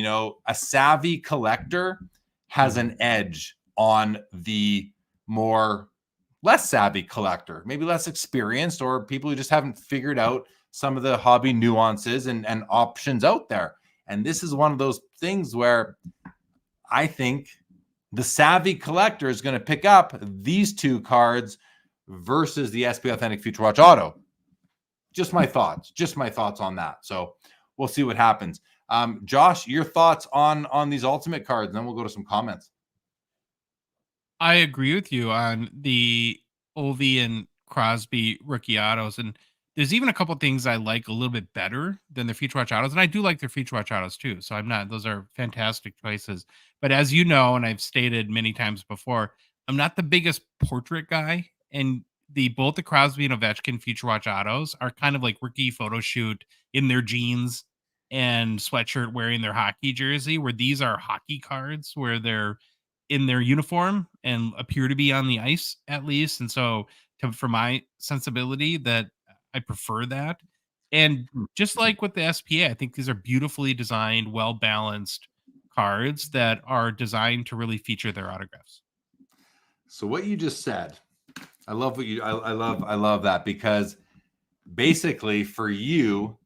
a savvy collector has an edge on the less savvy collector, maybe less experienced, or people who just haven't figured out some of the hobby nuances and options out there. And this is one of those things where I think the savvy collector is going to pick up these 2 cards versus the SP Authentic Future Watch Auto. Just my thoughts on that. So we'll see what happens. Josh, your thoughts on these ultimate cards, and then we'll go to some comments. I agree with you on the Ovi and Crosby rookie autos. And there's even a couple things I like a little bit better than the Future Watch autos. And I do like their Future Watch autos too. So those are fantastic choices. But as you know, and I've stated many times before, I'm not the biggest portrait guy. And both the Crosby and Ovechkin Future Watch autos are kind of like rookie photo shoot in their jeans and sweatshirt wearing their hockey jersey, where these are hockey cards where they're in their uniform and appear to be on the ice at least. And so for my sensibility, that I prefer that. And just like with the SPA, I think these are beautifully designed, well-balanced cards that are designed to really feature their autographs. So what you just said, I love I love that, because basically for you,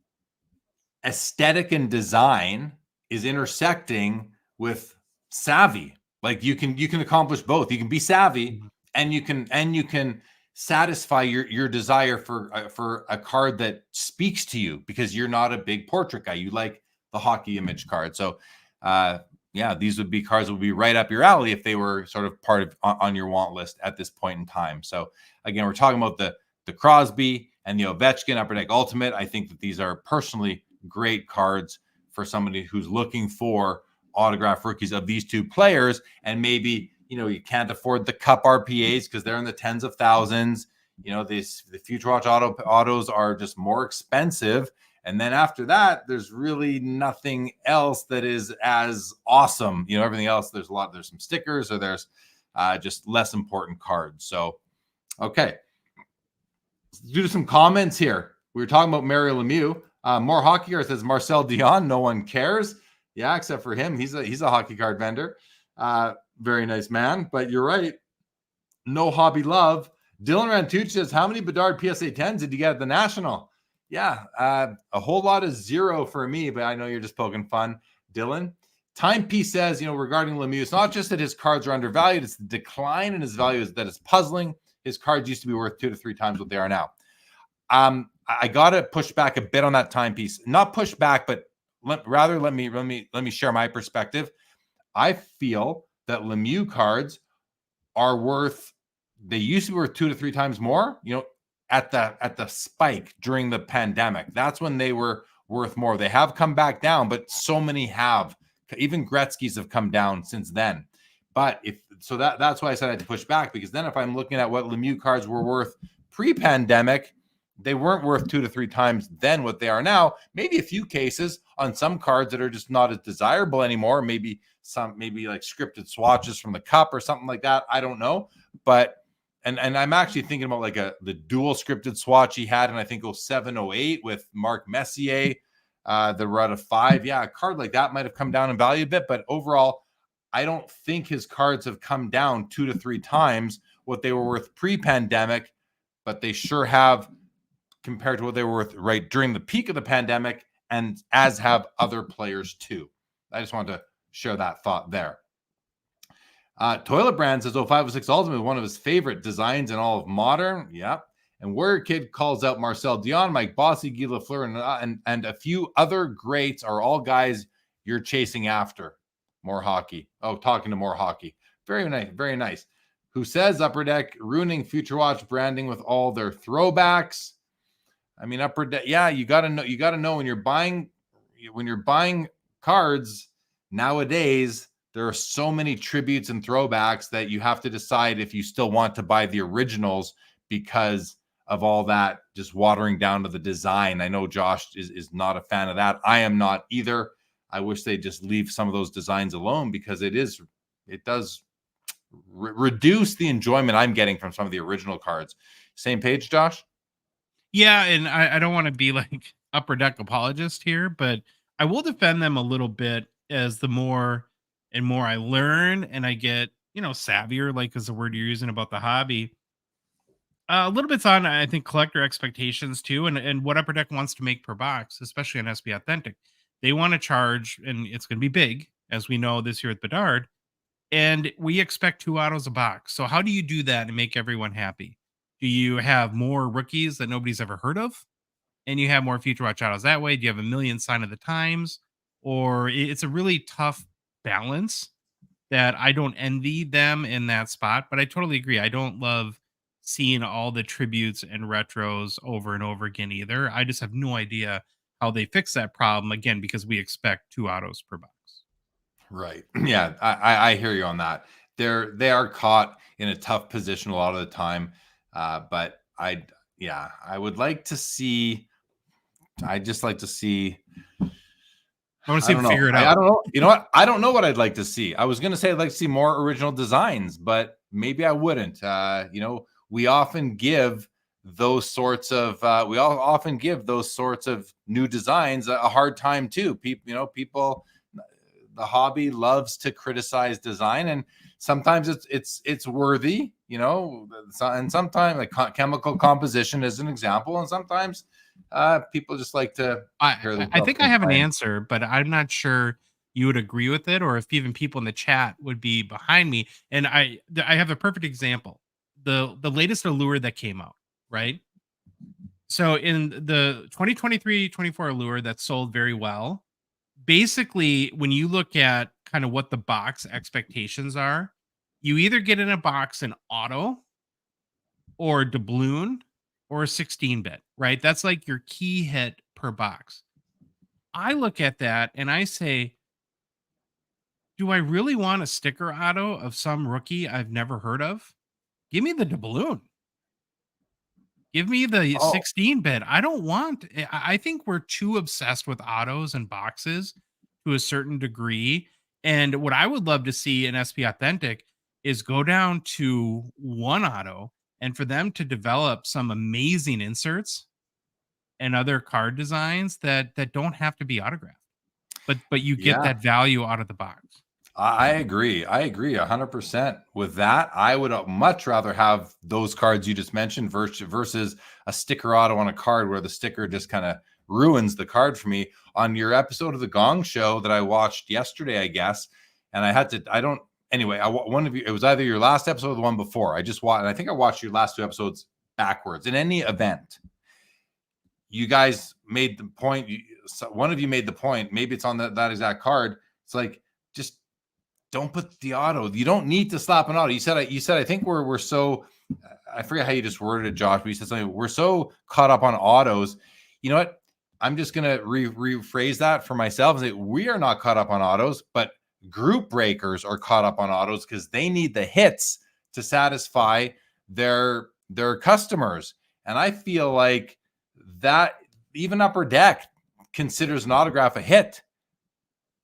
aesthetic and design is intersecting with savvy. Like you can accomplish both. You can be savvy and you can satisfy your desire for a card that speaks to you, because you're not a big portrait guy. You like the hockey image card. So these would be cards that would be right up your alley if they were sort of part of on your want list at this point in time. So again, we're talking about the Crosby and the Ovechkin Upper Deck Ultimate. I think that these are personally great cards for somebody who's looking for autograph rookies of these 2 players. And maybe, you can't afford the Cup RPAs because they're in the tens of thousands. The Future Watch autos are just more expensive. And then after that, there's really nothing else that is as awesome. Everything else, there's some stickers, or there's just less important cards. So, okay. Due to some comments here, we were talking about Mario Lemieux. More hockey cards, says Marcel Dion. No one cares. Yeah, except for him. He's a hockey card vendor. Very nice man. But you're right. No hobby love. Dylan Rantucci says, how many Bedard PSA 10s did you get at the National? Yeah, a whole lot of 0 for me, but I know you're just poking fun, Dylan. Timepiece says, regarding Lemieux, it's not just that his cards are undervalued, it's the decline in his value that is puzzling. His cards used to be worth 2 to 3 times what they are now. I got to push back a bit on that timepiece. Not push back, but let me share my perspective. I feel that Lemieux cards are worth, they used to be worth 2 to 3 times more, at the spike during the pandemic. That's when they were worth more. They have come back down, but so many have. Even Gretzky's have come down since then. But that's why I said I had to push back, because then if I'm looking at what Lemieux cards were worth pre-pandemic, they weren't worth 2 to 3 times then what they are now. Maybe a few cases on some cards that are just not as desirable anymore. Maybe like scripted swatches from the Cup or something like that. I don't know. But and I'm actually thinking about like the dual scripted swatch he had in, I think, 07-08 with Mark Messier, the run of 5. Yeah, a card like that might have come down in value a bit, but overall, I don't think his cards have come down 2 to 3 times what they were worth pre-pandemic, but they sure have compared to what they were worth right during the peak of the pandemic, and as have other players too. I just wanted to share that thought there. Toilet Brand says 0506 Ultimate is one of his favorite designs in all of modern. Yep. And Warrior Kid calls out Marcel Dion, Mike Bossy, Guy Lafleur, and a few other greats are all guys you're chasing after. More hockey. Oh, talking to more hockey. Very nice. Very nice. Who says Upper Deck ruining Future Watch branding with all their throwbacks? I mean, Upper Deck. Yeah, you got to know. You got to know when you're buying cards nowadays. There are so many tributes and throwbacks that you have to decide if you still want to buy the originals because of all that just watering down to the design. I know Josh is not a fan of that. I am not either. I wish they just leave some of those designs alone, because it does reduce the enjoyment I'm getting from some of the original cards. Same page, Josh? Yeah, and I don't want to be like Upper Deck apologist here, but I will defend them a little bit as the more and more I learn and I get, savvier, like is the word you're using about the hobby. A little bit's on, I think, collector expectations too, and what Upper Deck wants to make per box, especially on SB Authentic. They want to charge, and it's going to be big, as we know this year at Bedard, and we expect 2 autos a box. So how do you do that and make everyone happy? Do you have more rookies that nobody's ever heard of, and you have more Future Watch autos that way? Do you have a million Sign of the Times? Or it's a really tough balance that I don't envy them in that spot, but I totally agree. I don't love seeing all the tributes and retros over and over again either. I just have no idea how they fix that problem, again, because we expect 2 autos per box. Right. Yeah, I hear you on that. They are caught in a tough position a lot of the time. But I would like to see. I just like to see. I want to see them figure it out. I don't know. You know what? I don't know what I'd like to see. I was going to say I'd like to see more original designs, but maybe I wouldn't. We often give those sorts of new designs a hard time too. People, the hobby loves to criticize design, and sometimes it's worthy, and sometimes like chemical composition is an example, and sometimes people just like to hear I think I have an answer, but I'm not sure you would agree with it, or if even people in the chat would be behind me. And I have a perfect example. The latest Allure that came out, right? So in the 2023-24 Allure that sold very well, basically, when you look at kind of what the box expectations are, you either get in a box an auto or a doubloon or a 16-bit, right? That's like your key hit per box. I look at that and I say, do I really want a sticker auto of some rookie I've never heard of? Give me the doubloon. Give me the 16-bit. I don't want. I think we're too obsessed with autos and boxes to a certain degree. And what I would love to see in SP Authentic is go down to 1 auto, and for them to develop some amazing inserts and other card designs that don't have to be autographed, but you get that value out of the box. I agree 100% with that. I would much rather have those cards you just mentioned versus a sticker auto on a card where the sticker just kind of ruins the card for me. On your episode of the Gong Show that I watched yesterday, I guess, and one of you, it was either your last episode or the one before. I just watched, and I think I watched your last 2 episodes backwards. In any event, you guys made the point. One of you made the point. Maybe it's on that exact card. It's like, just don't put the auto. You don't need to slap an auto. You said I think we're so, I forget how you just worded it, Josh, but you said something. We're so caught up on autos. You know what? I'm just going to rephrase that for myself and say we are not caught up on autos, but group breakers are caught up on autos because they need the hits to satisfy their customers. And I feel like that even Upper Deck considers an autograph a hit.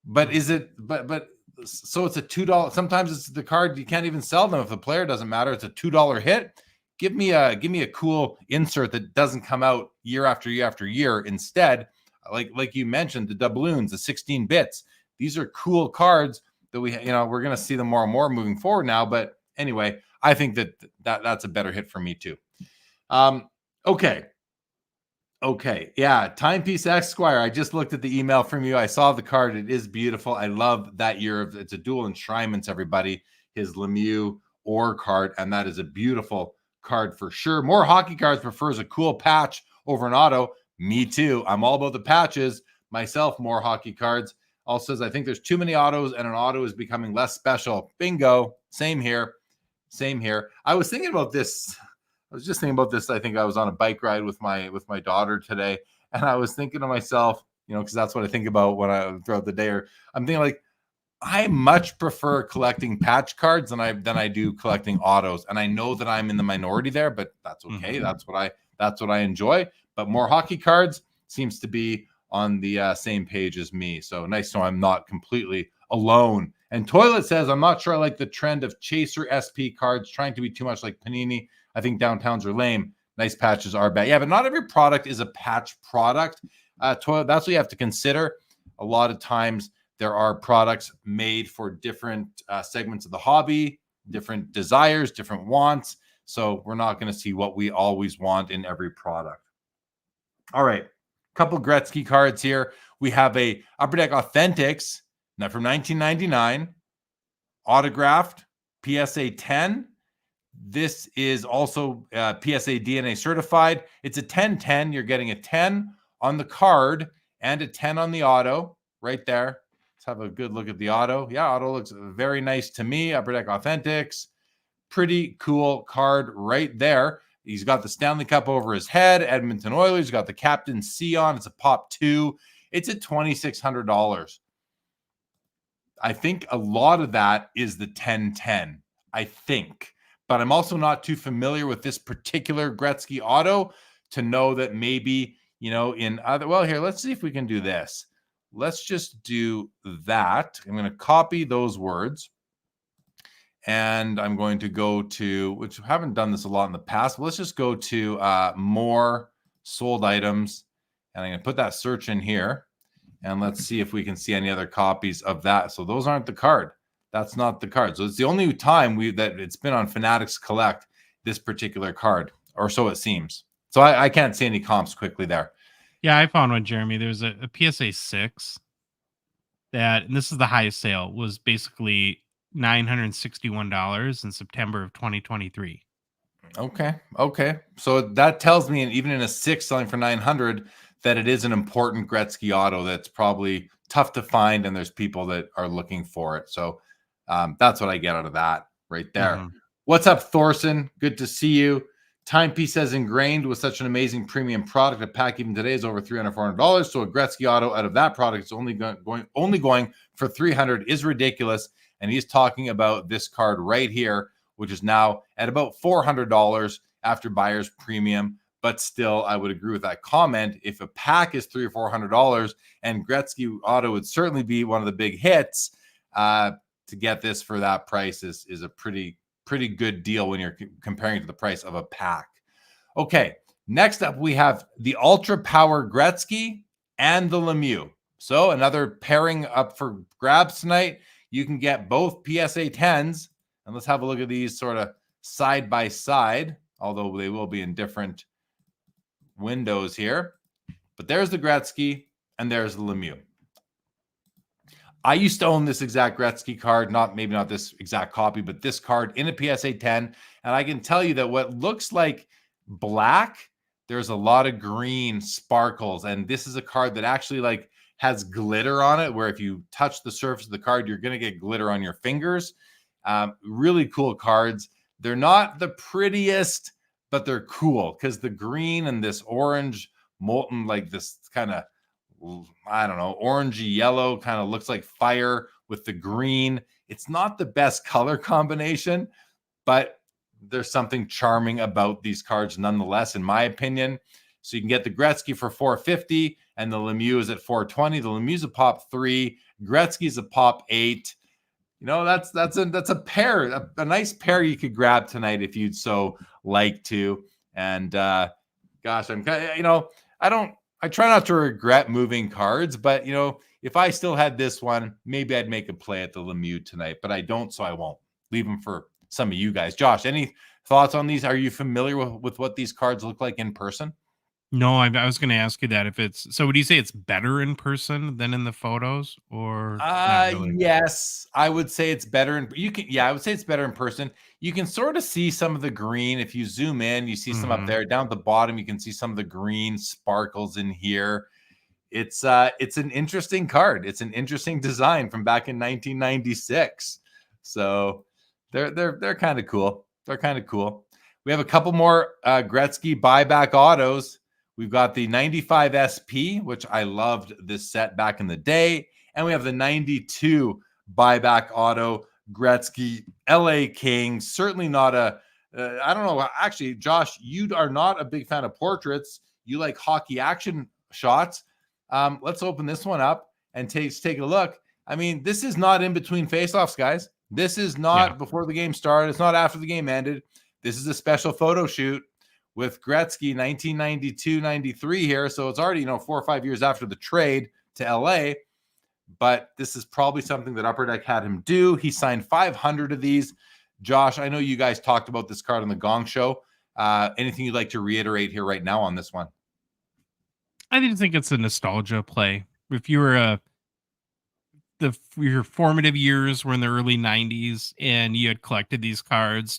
But is it, but so it's a $2. Sometimes it's the card you can't even sell them if the player doesn't matter. It's a $2 hit. Give me a cool insert that doesn't come out year after year after year. Instead, like you mentioned, the doubloons, the 16 bits. These are cool cards that we're going to see them more and more moving forward now. But anyway, I think that's a better hit for me too. Okay. Yeah. Timepiece Esquire. I just looked at the email from you. I saw the card. It is beautiful. I love that year. It's a dual enshrinements, everybody. His Lemieux or card. And that is a beautiful card for sure. More Hockey Cards prefers a cool patch over an auto. Me too. I'm all about the patches myself. More Hockey Cards. Also says, I think there's too many autos and an auto is becoming less special. Bingo. Same here. I was thinking about this. I was just thinking about this. I think I was on a bike ride with my daughter today. And I was thinking to myself, because that's what I think about when I throughout the day. Or I'm thinking like, I much prefer collecting patch cards than I do collecting autos. And I know that I'm in the minority there, but that's okay. Mm-hmm. That's what I enjoy. But more Hockey Cards seems to be on the same page as me. So nice to know I'm not completely alone. And Toilet says, I'm not sure I like the trend of Chaser SP cards trying to be too much like Panini. I think downtowns are lame. Nice patches are bad. Yeah, but not every product is a patch product. Toilet, that's what you have to consider. A lot of times there are products made for different segments of the hobby, different desires, different wants. So we're not going to see what we always want in every product. All right. Couple Gretzky cards here. We have a Upper Deck Authentics now from 1999, autographed PSA 10. This is also PSA DNA certified. It's a 10-10. You're getting a 10 on the card and a 10 on the auto right there. Let's have a good look at the auto. Yeah, auto looks very nice to me. Upper Deck Authentics. Pretty cool card right there. He's got the Stanley Cup over his head. Edmonton Oilers. He's got the Captain C on. It's a pop 2. It's at $2,600. I think a lot of that is the 10-10. I think. But I'm also not too familiar with this particular Gretzky auto to know that maybe, in other... Well, here, let's see if we can do this. Let's just do that. I'm going to copy those words. And I'm going to go to, which I haven't done this a lot in the past, but let's just go to more sold items. And I'm going to put that search in here. And let's see if we can see any other copies of that. So those aren't the card. That's not the card. So it's the only time that it's been on Fanatics Collect, this particular card, or so it seems. So I can't see any comps quickly there. Yeah, I found one, Jeremy. There's a PSA 6 that, and this is the highest sale, was basically $961 in September of 2023. Okay. So that tells me, and even in a 6 selling for $900, that it is an important Gretzky auto that's probably tough to find, and there's people that are looking for it. So that's what I get out of that right there. Mm-hmm. What's up, Thorson? Good to see you. Timepiece says ingrained with such an amazing premium product. A pack even today is over $300, $400. So a Gretzky auto out of that product is only going for $300 is ridiculous. And he's talking about this card right here, which is now at about $400 after buyer's premium. But still, I would agree with that comment. If a pack is $300 or $400, and Gretzky auto would certainly be one of the big hits, to get this for that price is a pretty good deal when you're comparing to the price of a pack. Okay, next up we have the Ultra Power Gretzky and the Lemieux. So another pairing up for grabs tonight. You can get both PSA 10s, and let's have a look at these sort of side by side, although they will be in different windows here. But there's the Gretzky and there's the Lemieux. I used to own this exact Gretzky card, maybe not this exact copy, but this card in a PSA 10. And I can tell you that what looks like black, there's a lot of green sparkles. And this is a card that actually has glitter on it, where if you touch the surface of the card, you're going to get glitter on your fingers. Really cool cards. They're not the prettiest, but they're cool because the green and this orange molten, like this kind of, I don't know, orangey yellow, kind of looks like fire with the green. It's not the best color combination, but there's something charming about these cards nonetheless, in my opinion. So you can get the Gretzky for $450 and the Lemieux is at $420. The Lemieux's a pop 3, Gretzky's a pop 8. You know, that's a pair, a nice pair you could grab tonight if you'd so like to. And gosh, I'm kind of, you know, I try not to regret moving cards, but you know, if I still had this one, maybe I'd make a play at the Lemieux tonight, but I don't, so I won't. Leave them for some of you guys. Josh, any thoughts on these? Are you familiar with what these cards look like in person? No, I was going to ask you that if it's so. Would you say it's better in person than in the photos, or not really? Yes, I would say it's better. I would say it's better in person. You can sort of see some of the green. If you zoom in, you see some up there. Down at the bottom, you can see some of the green sparkles in here. It's an interesting card. It's an interesting design from back in 1996. So they're kind of cool. They're kind of cool. We have a couple more Gretzky buyback autos. We've got the 95 SP, which I loved this set back in the day. And we have the 92 buyback auto Gretzky LA Kings. Certainly not a, I don't know. Actually, Josh, you are not a big fan of portraits. You like hockey action shots. Let's open this one up and take a look. I mean, this is not in between faceoffs, guys. This is not before the game started. It's not after the game ended. This is a special photo shoot with Gretzky 1992-93 here. So it's already, 4 or 5 years after the trade to LA. But this is probably something that Upper Deck had him do. He signed 500 of these. Josh, I know you guys talked about this card on the Gong Show. Anything you'd like to reiterate here right now on this one? I didn't think it's a nostalgia play. If you were your formative years were in the early 90s and you had collected these cards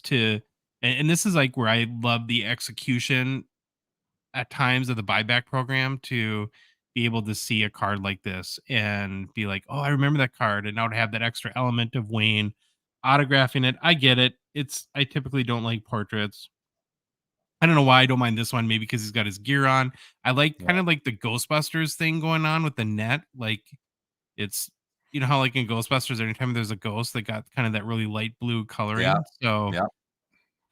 and this is like where I love the execution at times of the buyback program, to be able to see a card like this and be like, oh, I remember that card. And now to have that extra element of Wayne autographing it. I get it. I typically don't like portraits. I don't know why I don't mind this one. Maybe because he's got his gear on. I like kind of like the Ghostbusters thing going on with the net. Like it's, you know how like in Ghostbusters, anytime there's a ghost, they got kind of that really light blue coloring. Yeah. So Yeah.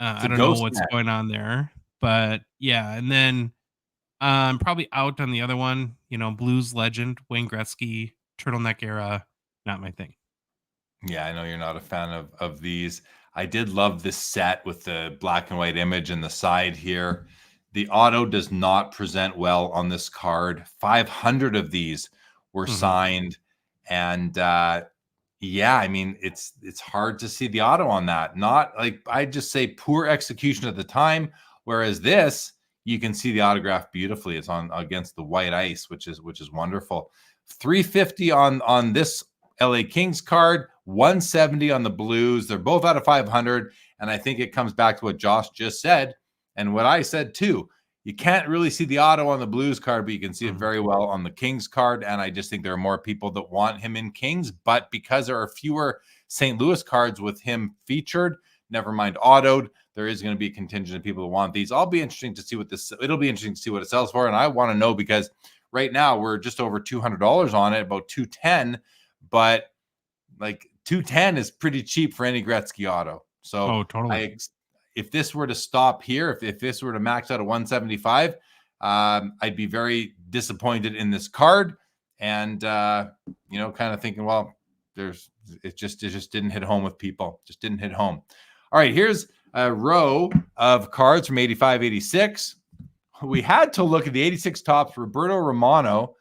I don't know what's going on there, but yeah. And then probably out on the other one, Blues legend, Wayne Gretzky, turtleneck era, not my thing. Yeah, I know you're not a fan of these. I did love this set with the black and white image in the side here. The auto does not present well on this card. 500 of these were signed. And I mean, it's hard to see the auto on that. Not like, I just say poor execution at the time. Whereas this, you can see the autograph beautifully. It's on against the white ice, which is wonderful. 350 on this LA Kings card, 170 on the Blues. They're both out of 500. And I think it comes back to what Josh just said and what I said too. You can't really see the auto on the Blues card, but you can see it very well on the Kings card. And I just think there are more people that want him in Kings. But because there are fewer St. Louis cards with him featured, never mind autoed, there is going to be a contingent of people that want these. It'll be interesting to see what it sells for. And I want to know, because right now we're just over $200 on it, about $210. But like $210 is pretty cheap for any Gretzky auto. So totally. If this were to stop here, if this were to max out at 175, I'd be very disappointed in this card. And kind of thinking, well, it just didn't hit home with people. Just didn't hit home. All right, here's a row of cards from 85-86. We had to look at the 86 tops, Roberto Romano,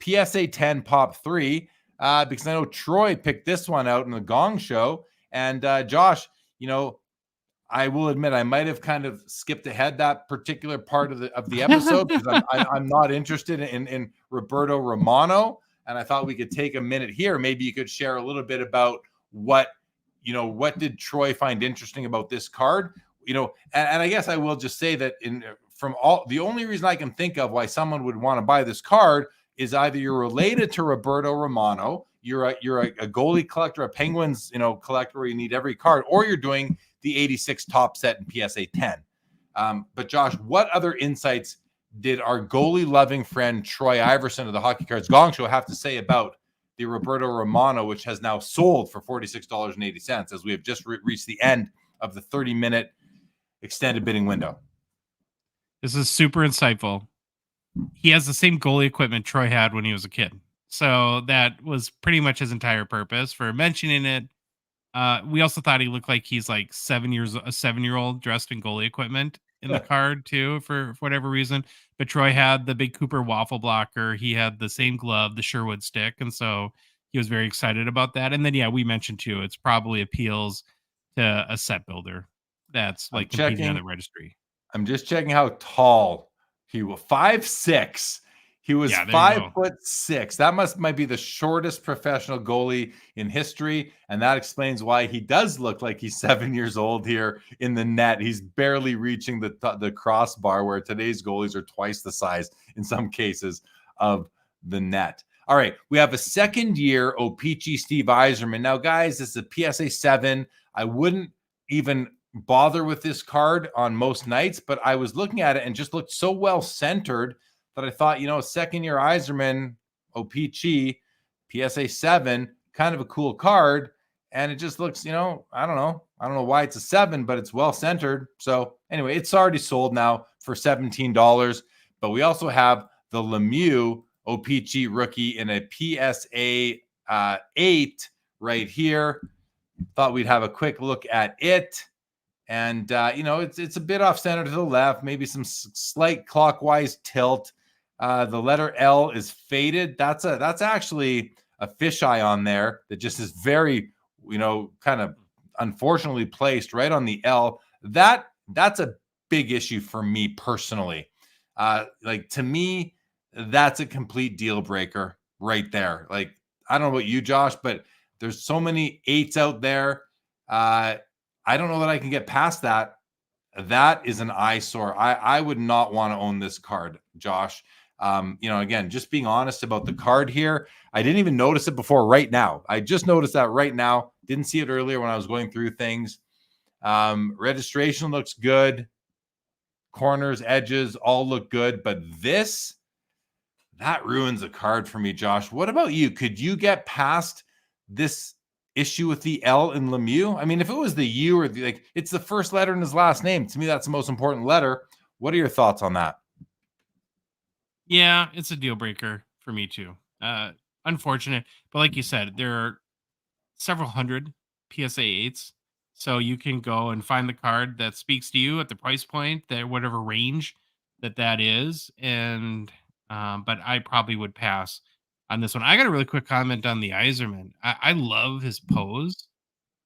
PSA 10 pop 3, because I know Troy picked this one out in the Gong Show. And Josh, I will admit I might have kind of skipped ahead that particular part of the episode because I'm not interested in Roberto Romano, and I thought we could take a minute here. Maybe you could share a little bit about what did Troy find interesting about this card, and I guess I will just say that the only reason I can think of why someone would want to buy this card is either you're related to Roberto Romano, you're a goalie collector, a Penguins, collector where you need every card, or you're doing the 86 top set in PSA 10. But Josh, what other insights did our goalie-loving friend Troy Iverson of the Hockey Cards Gong Show have to say about the Roberto Romano, which has now sold for $46.80 as we have just reached the end of the 30-minute extended bidding window? This is super insightful. He has the same goalie equipment Troy had when he was a kid. So that was pretty much his entire purpose for mentioning it. We also thought he looked like he's like a 7-year-old dressed in goalie equipment in the card too, for whatever reason. But Troy had the big Cooper waffle blocker. He had the same glove, the Sherwood stick. And so he was very excited about that. And then, yeah, we mentioned too, it's probably appeals to a set builder that's like competing on the registry. I'm just checking how tall he was. 5'6". He was 5'6". That might be the shortest professional goalie in history, and that explains why he does look like he's 7 years old here in the net. He's barely reaching the crossbar, where today's goalies are twice the size in some cases of the net. All right, we have a second-year O-Pee-Chee Steve Yzerman. Now, guys, this is a PSA 7. I wouldn't even bother with this card on most nights, but I was looking at it and just looked so well centered that I thought, second-year Yzerman, O-Pee-Chee, PSA 7, kind of a cool card, and it just looks, I don't know why it's a 7, but it's well centered. So anyway, it's already sold now for $17, but we also have the Lemieux O-Pee-Chee rookie in a PSA 8 right here. Thought we'd have a quick look at it. And, it's a bit off center to the left, maybe some slight clockwise tilt. The letter L is faded. That's actually a fisheye on there that just is very, kind of unfortunately placed right on the L. That's a big issue for me personally. To me, that's a complete deal breaker right there. Like, I don't know about you, Josh, but there's so many 8s out there. I don't know that I can get past that. That is an eyesore. I would not want to own this card, Josh. Again, just being honest about the card here. I didn't even notice it before right now. I just noticed that right now. Didn't see it earlier when I was going through things. Registration looks good. Corners, edges, all look good. But that ruins the card for me, Josh. What about you? Could you get past this issue with the L in Lemieux? I mean, if it was the U or it's the first letter in his last name. To me, that's the most important letter. What are your thoughts on that? Yeah, it's a deal breaker for me too. Unfortunate, but like you said, there are several hundred PSA 8s, so you can go and find the card that speaks to you at the price point, that whatever range that is. And but I probably would pass on this one. I got a really quick comment on the Yzerman. I love his pose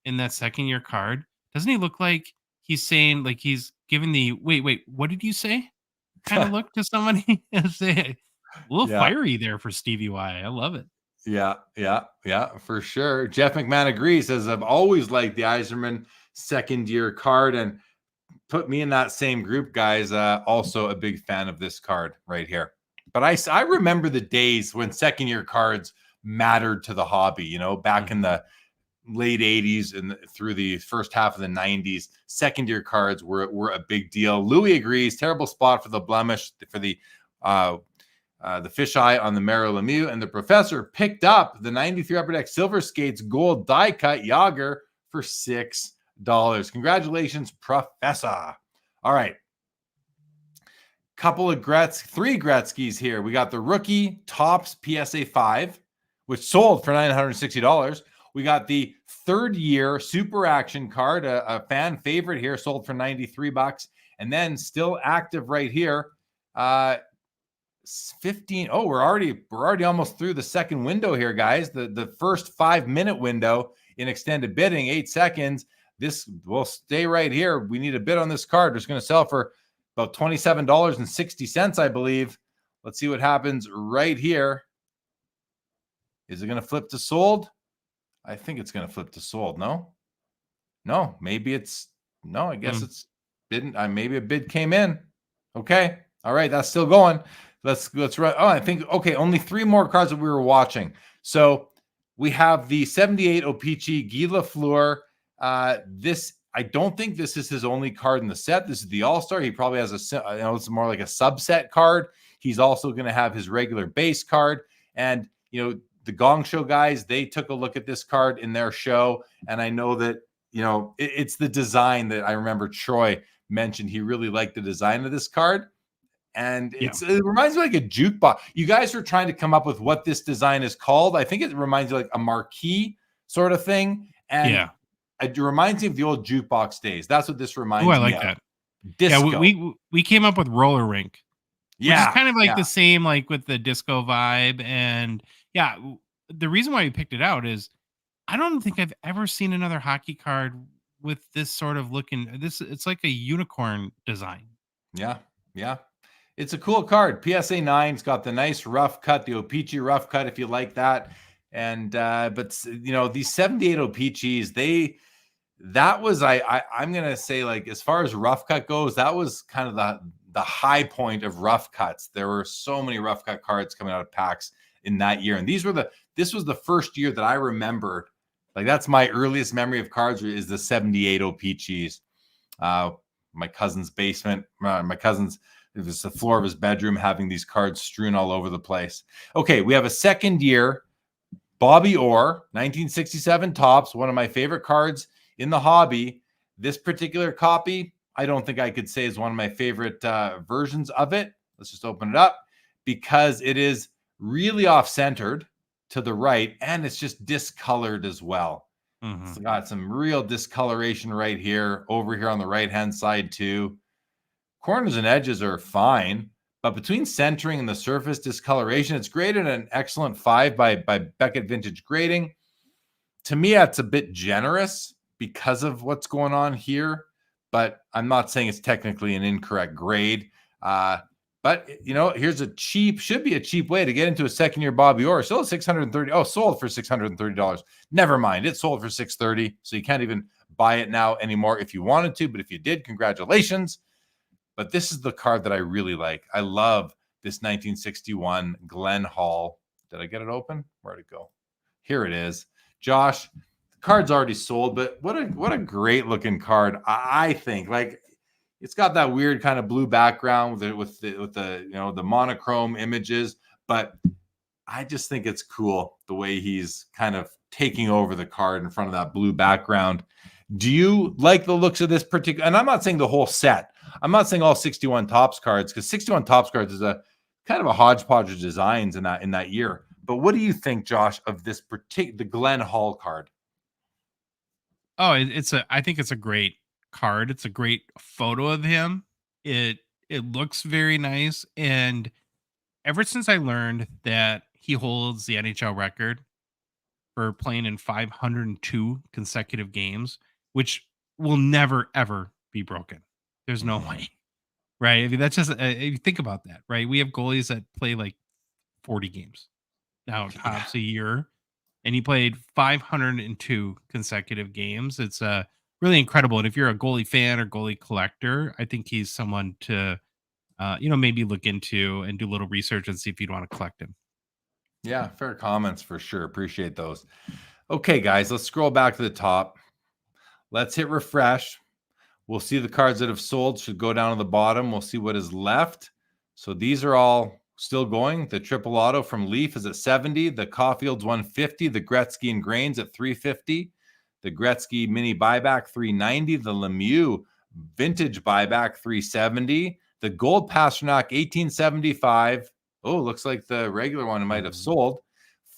in that second-year card. Doesn't he look like he's saying, like he's giving the wait, what did you say? Kind of look to somebody and say, a little fiery there for Stevie Y. I love it. Yeah, for sure. Jeff McMahon agrees, says, I've always liked the Yzerman second-year card, and put me in that same group, guys. Also a big fan of this card right here. But I remember the days when second-year cards mattered to the hobby, back in the late 80s and through the first half of the 90s. Second-year cards were a big deal. Louis agrees. Terrible spot for the blemish, for the fisheye on the Mario Lemieux. And the professor picked up the 93 Upper Deck Silver Skates gold die-cut Yager for $6. Congratulations, Professor. All right. Couple of three Gretzkys here. We got the rookie Topps PSA 5, which sold for $960. We got the third-year Super Action card, a fan favorite here, sold for $93. And then still active right here, 15. Oh, we're already almost through the second window here, guys. The first 5-minute window in extended bidding, 8 seconds. This will stay right here. We need a bid on this card. It's going to sell for about $27.60, I believe. Let's see what happens right here. Is it going to flip to sold? I think it's going to flip to sold. No, maybe it's no. I guess it's didn't. Maybe a bid came in. Okay, all right, that's still going. Let's run. Oh, I think, okay, only 3 more cards that we were watching. So we have the 78 O-Pee-Chee Guy Lafleur. I don't think this is his only card in the set. This is the All-Star. He probably has it's more like a subset card. He's also going to have his regular base card. And, the Gong Show guys, they took a look at this card in their show. And I know that, it's the design that I remember Troy mentioned. He really liked the design of this card. And it reminds me like a jukebox. You guys were trying to come up with what this design is called. I think it reminds you like a marquee sort of thing. And it reminds me of the old jukebox days. That's what this reminds me of. I like that. Disco. Yeah, we came up with roller rink. Which is kind of like the same, like with the disco vibe. And the reason why we picked it out is I don't think I've ever seen another hockey card with this sort of looking. It's like a unicorn design. Yeah. It's a cool card. PSA 9's got the nice rough cut, the O-Pee-Chee rough cut, if you like that. And but these 78 O-Pee-Chees, that was I'm gonna say, like, as far as rough cut goes, that was kind of the high point of rough cuts. There were so many rough cut cards coming out of packs in that year, and this was the first year that I remembered. Like, that's my earliest memory of cards is the 78 O-Pee-Chees. My cousin's basement, it was the floor of his bedroom, having these cards strewn all over the place. Okay, we have a second year Bobby Orr, 1967 Topps, one of my favorite cards in the hobby. This particular copy, I don't think I could say is one of my favorite versions of it. Let's just open it up, because it is really off-centered to the right, and it's just discolored as well. Mm-hmm. It's got some real discoloration right here, over here on the right-hand side too. Corners and edges are fine, but between centering and the surface discoloration, it's graded an excellent 5 by Beckett Vintage Grading. To me, that's a bit generous because of what's going on here, but I'm not saying it's technically an incorrect grade. But here's should be a cheap way to get into a second year Bobby Orr. Still $630. Oh, sold for $630. Never mind, it sold for $630. So you can't even buy it now anymore if you wanted to. But if you did, congratulations. But this is the card that I really like. I love this 1961 Glenn Hall. Did I get it open? Where'd it go? Here it is. Josh, the card's already sold, but what a great looking card. I think, like, it's got that weird kind of blue background with the monochrome images, but I just think it's cool the way he's kind of taking over the card in front of that blue background. Do you like the looks of this particular? And I'm not saying the whole set. I'm not saying all 61 Topps cards, because 61 Topps cards is a kind of a hodgepodge of designs in that year. But what do you think, Josh, of this the Glenn Hall card? Oh, I think it's a great card. It's a great photo of him. It looks very nice, and ever since I learned that he holds the NHL record for playing in 502 consecutive games, which will never ever be broken. There's no way, right? I mean, that's just if you think about that, right? We have goalies that play like 40 games now tops a year, and he played 502 consecutive games. It's really incredible. And if you're a goalie fan or goalie collector, I think he's someone to, maybe look into and do a little research and see if you'd want to collect him. Yeah, fair comments for sure. Appreciate those. Okay, guys, let's scroll back to the top. Let's hit refresh. We'll see the cards that have sold should go down to the bottom. We'll see what is left. So these are all still going. The triple auto from Leaf is at 70. The Caulfield's 150. The Gretzky and Grains at 350. The Gretzky mini buyback 390. The Lemieux vintage buyback 370. The gold Pasternak 1875. Oh, looks like the regular one might have sold.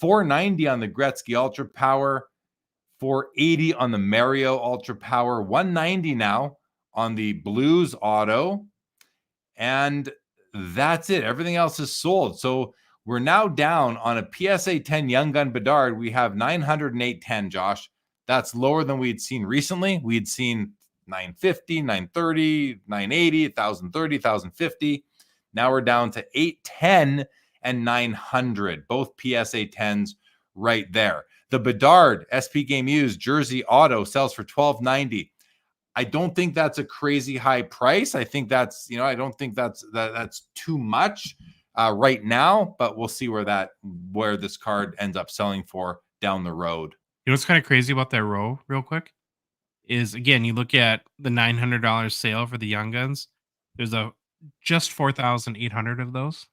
490 on the Gretzky Ultra Power. 480 on the Mario Ultra Power. 190 now on the Blues Auto. And that's it. Everything else is sold. So we're now down on a PSA 10 Young Gun Bedard. We have 908.10, Josh. That's lower than we'd seen recently. We'd seen 950, 930, 980, 1030, 1050. Now we're down to 810 and 900. Both PSA 10s right there. The Bedard SP Game Used Jersey Auto sells for $12.90. I don't think that's a crazy high price. I think that's, I don't think that's too much. right now, but we'll see where this card ends up selling for down the road. You know what's kind of crazy about that row, real quick, is again, you look at the $900 sale for the Young Guns. There's just 4,800 of those,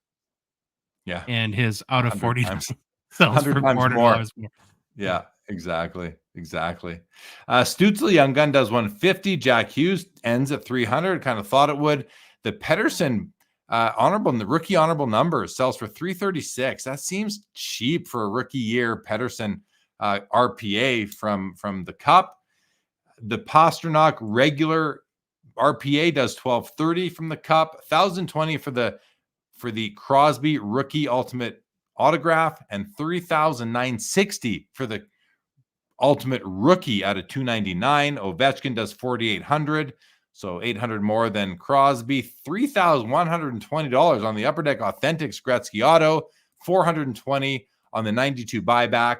Yeah, and his out of 100 40 times, sells 100 for times $400 more. Yeah, exactly. Stutzel Young Gun does 150. Jack Hughes ends at 300. Kind of thought it would. The Pedersen the rookie honorable numbers sells for 336. That seems cheap for a rookie year Pedersen RPA from the Cup. The Pastrnak regular RPA does 1230 from the Cup. 1,020 for the Crosby rookie ultimate autograph, and 3,960 for the ultimate rookie out of 299. Ovechkin does 4,800, so 800 more than Crosby. $3,120 on the Upper Deck Authentics Gretzky auto, 420 on the 92 buyback.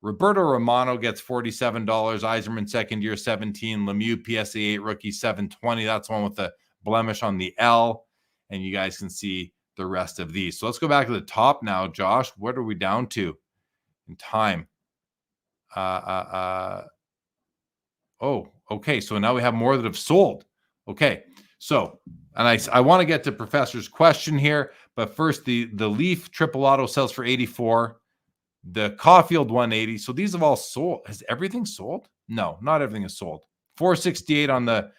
Roberto Romano gets $47. Yzerman second year 17. Lemieux PSA 8 rookie 720. That's one with the blemish on the L, and you guys can see the rest of these. So let's go back to the top now, Josh. What are we down to in time? Oh, okay. So now we have more that have sold. Okay. So, and I want to get to Professor's question here, but first the Leaf triple auto sells for 84. The Caulfield 180. So these have all sold. Has everything sold? No, not everything is sold. 468 on the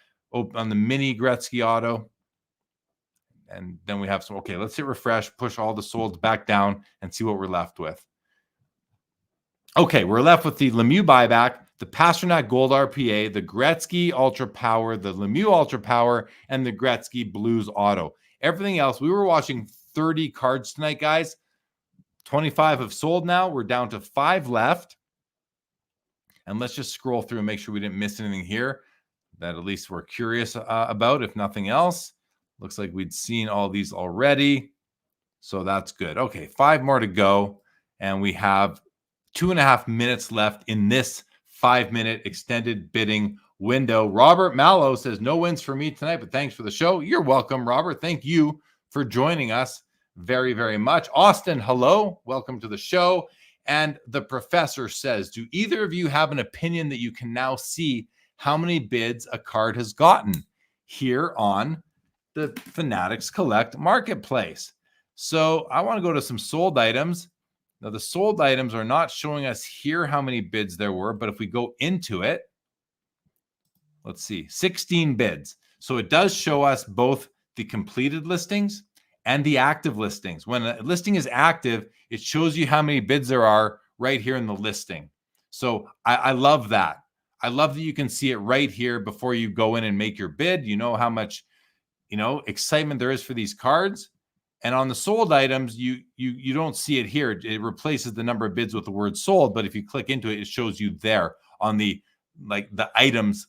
mini Gretzky auto. And then we have some. Okay, let's hit refresh, push all the solds back down, and see what we're left with. Okay, we're left with the Lemieux buyback, the Pastrnak Gold RPA, the Gretzky Ultra Power, the Lemieux Ultra Power, and the Gretzky Blues Auto. Everything else, we were watching 30 cards tonight, guys. 25 have sold now. We're down to 5 left. And let's just scroll through and make sure we didn't miss anything here that at least we're curious about, if nothing else. Looks like we'd seen all these already. So that's good. Okay, 5 more to go. And we have 2.5 minutes left in this 5-minute extended bidding window. Robert Mallow says, no wins for me tonight, but thanks for the show. You're welcome, Robert. Thank you for joining us very, very much. Austin, hello. Welcome to the show. And the Professor says, do either of you have an opinion that you can now see how many bids a card has gotten here on the Fanatics Collect Marketplace? So I want to go to some sold items. Now, the sold items are not showing us here how many bids there were, but if we go into it, let's see, 16 bids. So it does show us both the completed listings and the active listings. When a listing is active, it shows you how many bids there are right here in the listing. So I love that. I love that you can see it right here before you go in and make your bid. You know how much, excitement there is for these cards. And on the sold items, you don't see it here. It replaces the number of bids with the word sold. But if you click into it, it shows you there on the items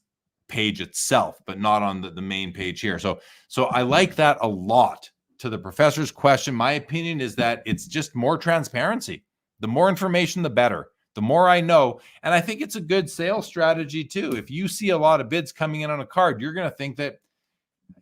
page itself, but not on the main page here. So I like that a lot. To the Professor's question, my opinion is that it's just more transparency. The more information, the better. The more I know. And I think it's a good sales strategy too. If you see a lot of bids coming in on a card, you're going to think that,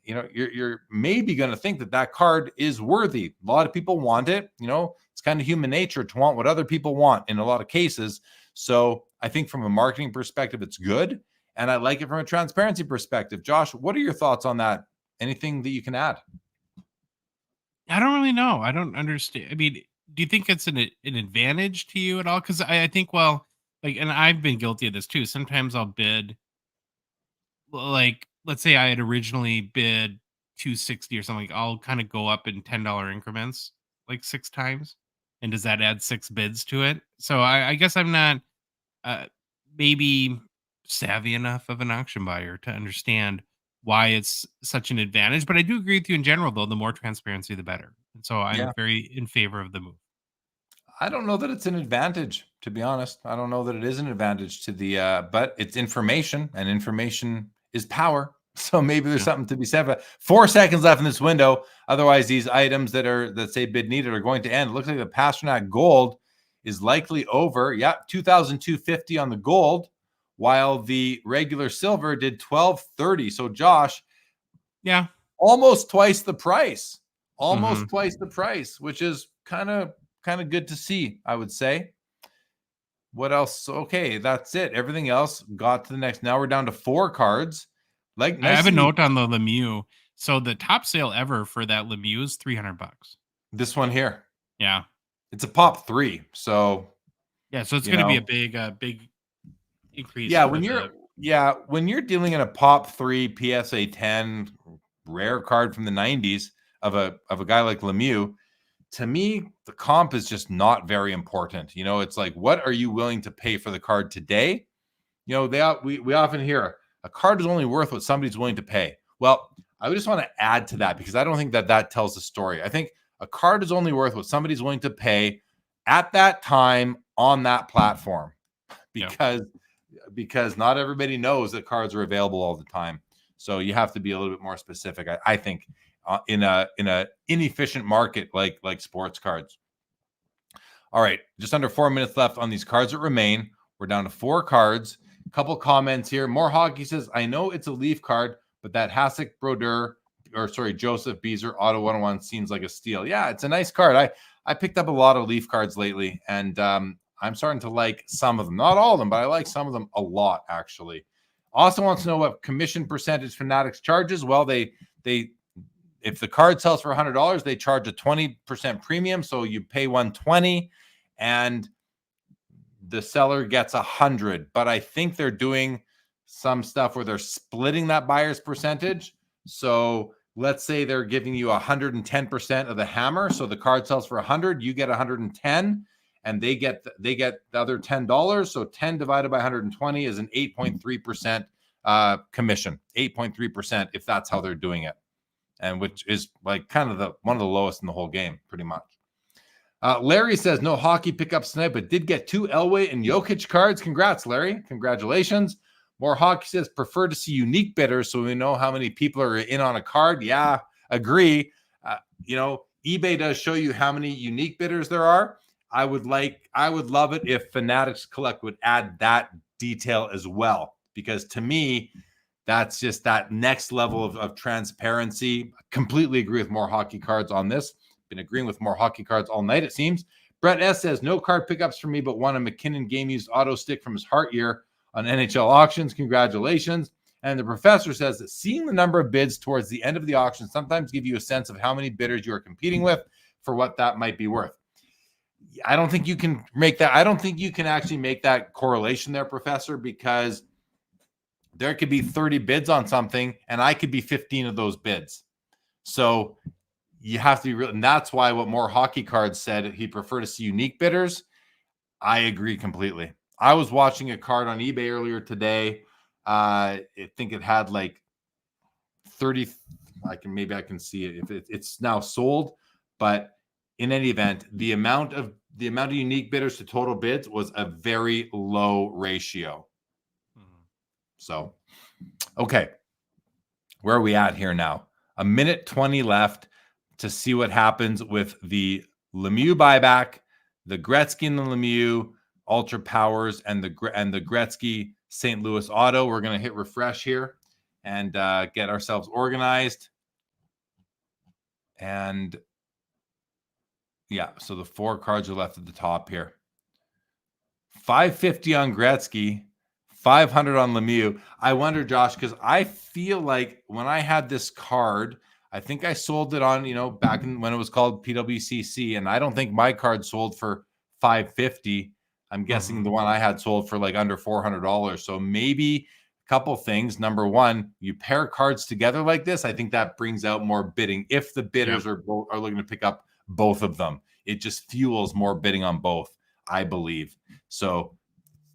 you're maybe going to think that card is worthy. A lot of people want it. It's kind of human nature to want what other people want in a lot of cases. So I think from a marketing perspective, it's good. And I like it from a transparency perspective. Josh, what are your thoughts on that? Anything that you can add? I don't really know. I don't understand. I mean, do you think it's an advantage to you at all? Because I think, and I've been guilty of this too. Sometimes I'll bid, let's say I had originally bid 260 or something. I'll kind of go up in $10 increments, 6 times. And does that add 6 bids to it? So I guess I'm not maybe savvy enough of an auction buyer to understand why it's such an advantage. But I do agree with you in general, though. The more transparency, the better. And so I'm very in favor of the move. I don't know that it's an advantage, to be honest. I don't know that it is an advantage to the, but it's information, and information is power. So maybe there's something to be said. But 4 seconds left in this window. Otherwise, these items that say bid needed are going to end. It looks like the Pastrnak Gold is likely over. Yep, 2,250 on the gold, while the regular silver did 1,230. So Josh, yeah, almost twice the price. almost twice the price, which is kind of good to see, I would say. What else? Okay, that's it. Everything else got to the next. Now we're down to 4 cards. Like, I have a note on the Lemieux. So the top sale ever for that Lemieux is $300. This one here. Yeah. It's a pop 3. So yeah, so it's going to be a big increase. Yeah, when you're dealing in a pop 3 PSA 10 rare card from the 90s of a guy like Lemieux, to me, the comp is just not very important. It's like, what are you willing to pay for the card today? We often hear a card is only worth what somebody's willing to pay. Well, I just want to add to that because I don't think that tells the story. I think a card is only worth what somebody's willing to pay at that time on that platform, because not everybody knows that cards are available all the time. So you have to be a little bit more specific, I think. In a inefficient market like sports cards. All right, just under 4 minutes left on these cards that remain. We're down to 4 cards. A couple comments here. More Hockey says, I know it's a Leaf card, but that Joseph Beezer Auto 101 seems like a steal. Yeah, it's a nice card. I picked up a lot of Leaf cards lately, and I'm starting to like some of them. Not all of them, but I like some of them a lot, actually. Austin wants to know what commission percentage Fanatics charges. Well, they if the card sells for $100, they charge a 20% premium. So you pay $120 and the seller gets $100. But I think they're doing some stuff where they're splitting that buyer's percentage. So let's say they're giving you 110% of the hammer. So the card sells for $100, you get 110, and they get the other $10. So 10 divided by 120 is an 8.3% commission, 8.3% if that's how they're doing it. And which is like kind of one of the lowest in the whole game, pretty much. Larry says, no hockey pickups tonight, but did get 2 Elway and Jokic cards. Congrats, Larry. Congratulations. More Hockey says, prefer to see unique bidders so we know how many people are in on a card. Yeah, agree. eBay does show you how many unique bidders there are. I would love it if Fanatics Collect would add that detail as well, because to me, that's just that next level of transparency. I completely agree with More Hockey Cards on this. Been agreeing with More Hockey Cards all night, it seems. Brett S. says, no card pickups for me, but won a McKinnon game-used auto stick from his Heart Year on NHL auctions. Congratulations. And the professor says that seeing the number of bids towards the end of the auction sometimes give you a sense of how many bidders you are competing with for what that might be worth. I don't think you can make that. I don't think you can actually make that correlation there, Professor, because there could be 30 bids on something and I could be 15 of those bids. So you have to be real. And that's why what More Hockey Cards said, he preferred to see unique bidders. I agree completely. I was watching a card on eBay earlier today. I think it had like 30. I can see it if it's now sold, but in any event, the amount of unique bidders to total bids was a very low ratio. So, okay, where are we at here now? 1:20 left to see what happens with the Lemieux buyback, the Gretzky and the Lemieux Ultra Powers, and the Gretzky St. Louis Auto. We're going to hit refresh here and get ourselves organized. And yeah, so the 4 cards are left at the top here. $550 on Gretzky, $500 on Lemieux. I wonder, Josh, because I feel like when I had this card, I think I sold it on, back when it was called PWCC, and I don't think my card sold for $550. I'm guessing the one I had sold for like under $400. So maybe a couple things. Number one, you pair cards together like this, I think that brings out more bidding. If the bidders are looking to pick up both of them, it just fuels more bidding on both, I believe. So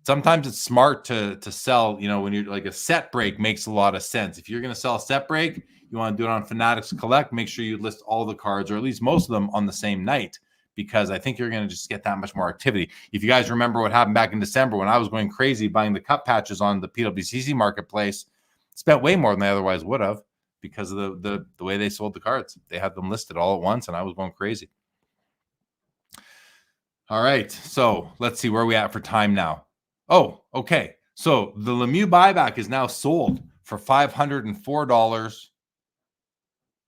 sometimes it's smart to sell, when you're like a set break makes a lot of sense. If you're going to sell a set break, you want to do it on Fanatics Collect, make sure you list all the cards, or at least most of them, on the same night, because I think you're going to just get that much more activity. If you guys remember what happened back in December when I was going crazy buying the cup patches on the PWCC marketplace, spent way more than I otherwise would have because of the way they sold the cards. They had them listed all at once, and I was going crazy. All right, so let's see where we at for time now. Oh, okay. So the Lemieux buyback is now sold for $504.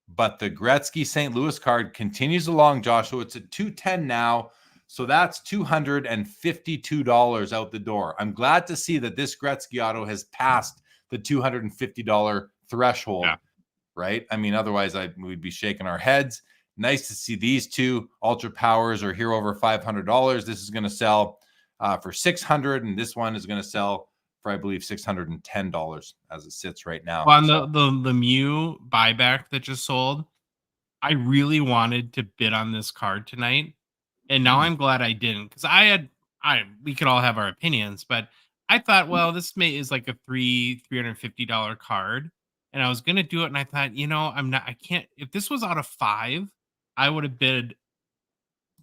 but the Gretzky St. Louis card continues along, Joshua. It's at 210 now. So that's $252 out the door. I'm glad to see that this Gretzky auto has passed the $250 threshold, right? I mean, otherwise we'd be shaking our heads. Nice to see these two Ultra Powers are here over $500. This is going to sell for $600, and this one is going to sell for, I believe, $610 as it sits right now. Well, on the Lemieux buyback that just sold, I really wanted to bid on this card tonight, and now I'm glad I didn't, because we could all have our opinions, but I thought, well, this is like a $350 card, and I was gonna do it, and I thought, I can't. If this was out of 5, I would have bid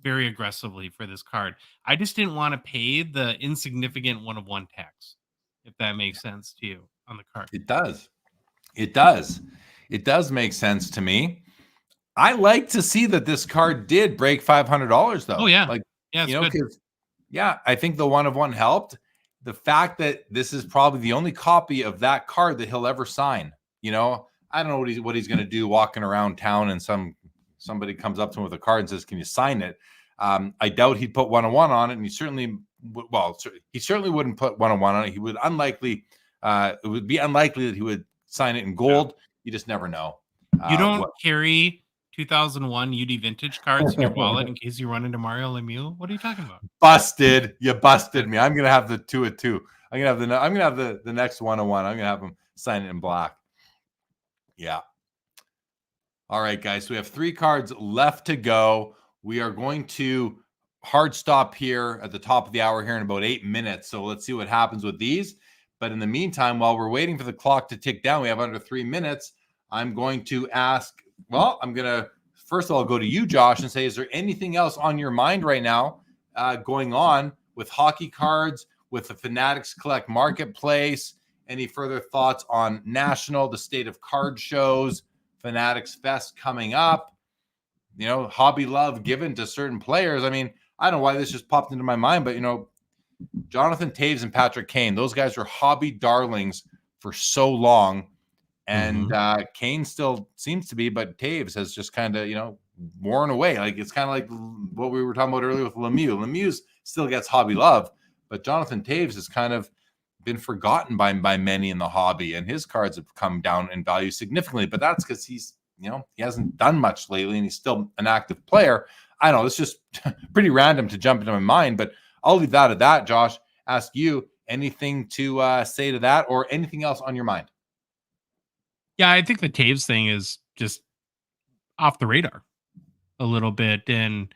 very aggressively for this card. I just didn't want to pay the insignificant 1 of 1 tax, if that makes sense to you on the card. It does. It does. It does make sense to me. I like to see that this card did break $500 though. Oh yeah. I think the 1 of 1 helped. The fact that this is probably the only copy of that card that he'll ever sign. I don't know what he's going to do walking around town and somebody comes up to him with a card and says, "Can you sign it?" I doubt he'd put 1 of 1 on it, and he certainly wouldn't put 1 of 1 on it. It would be unlikely that he would sign it in gold. You just never know. You don't carry 2001 UD vintage cards in your wallet in case you run into Mario Lemieux? What are you talking about? Busted. You busted me. I'm gonna have the 2 of 2. I'm gonna have the next 1 of 1. I'm gonna have him sign it in black. Yeah. All right, guys. So we have 3 cards left to go. We are going to hard stop here at the top of the hour here in about 8 minutes. So let's see what happens with these. But in the meantime, while we're waiting for the clock to tick down, we have under 3 minutes. I'm going to ask. Well, I'm going to, first of all, go to you, Josh, and say, is there anything else on your mind right now going on with hockey cards, with the Fanatics Collect Marketplace? Any further thoughts on National, the state of card shows, Fanatics Fest coming up, hobby love given to certain players? I mean, I don't know why this just popped into my mind, but, Jonathan Toews and Patrick Kane, those guys are hobby darlings for so long. And Kane still seems to be, but Toews has just kind of, worn away. Like, it's kind of like what we were talking about earlier with Lemieux. Lemieux still gets hobby love, but Jonathan Toews has kind of been forgotten by many in the hobby, and his cards have come down in value significantly. But that's because he's, he hasn't done much lately, and he's still an active player. I don't know. It's just pretty random to jump into my mind, but I'll leave that at that. Josh, ask you anything to say to that, or anything else on your mind? Yeah, I think the Toews thing is just off the radar a little bit. And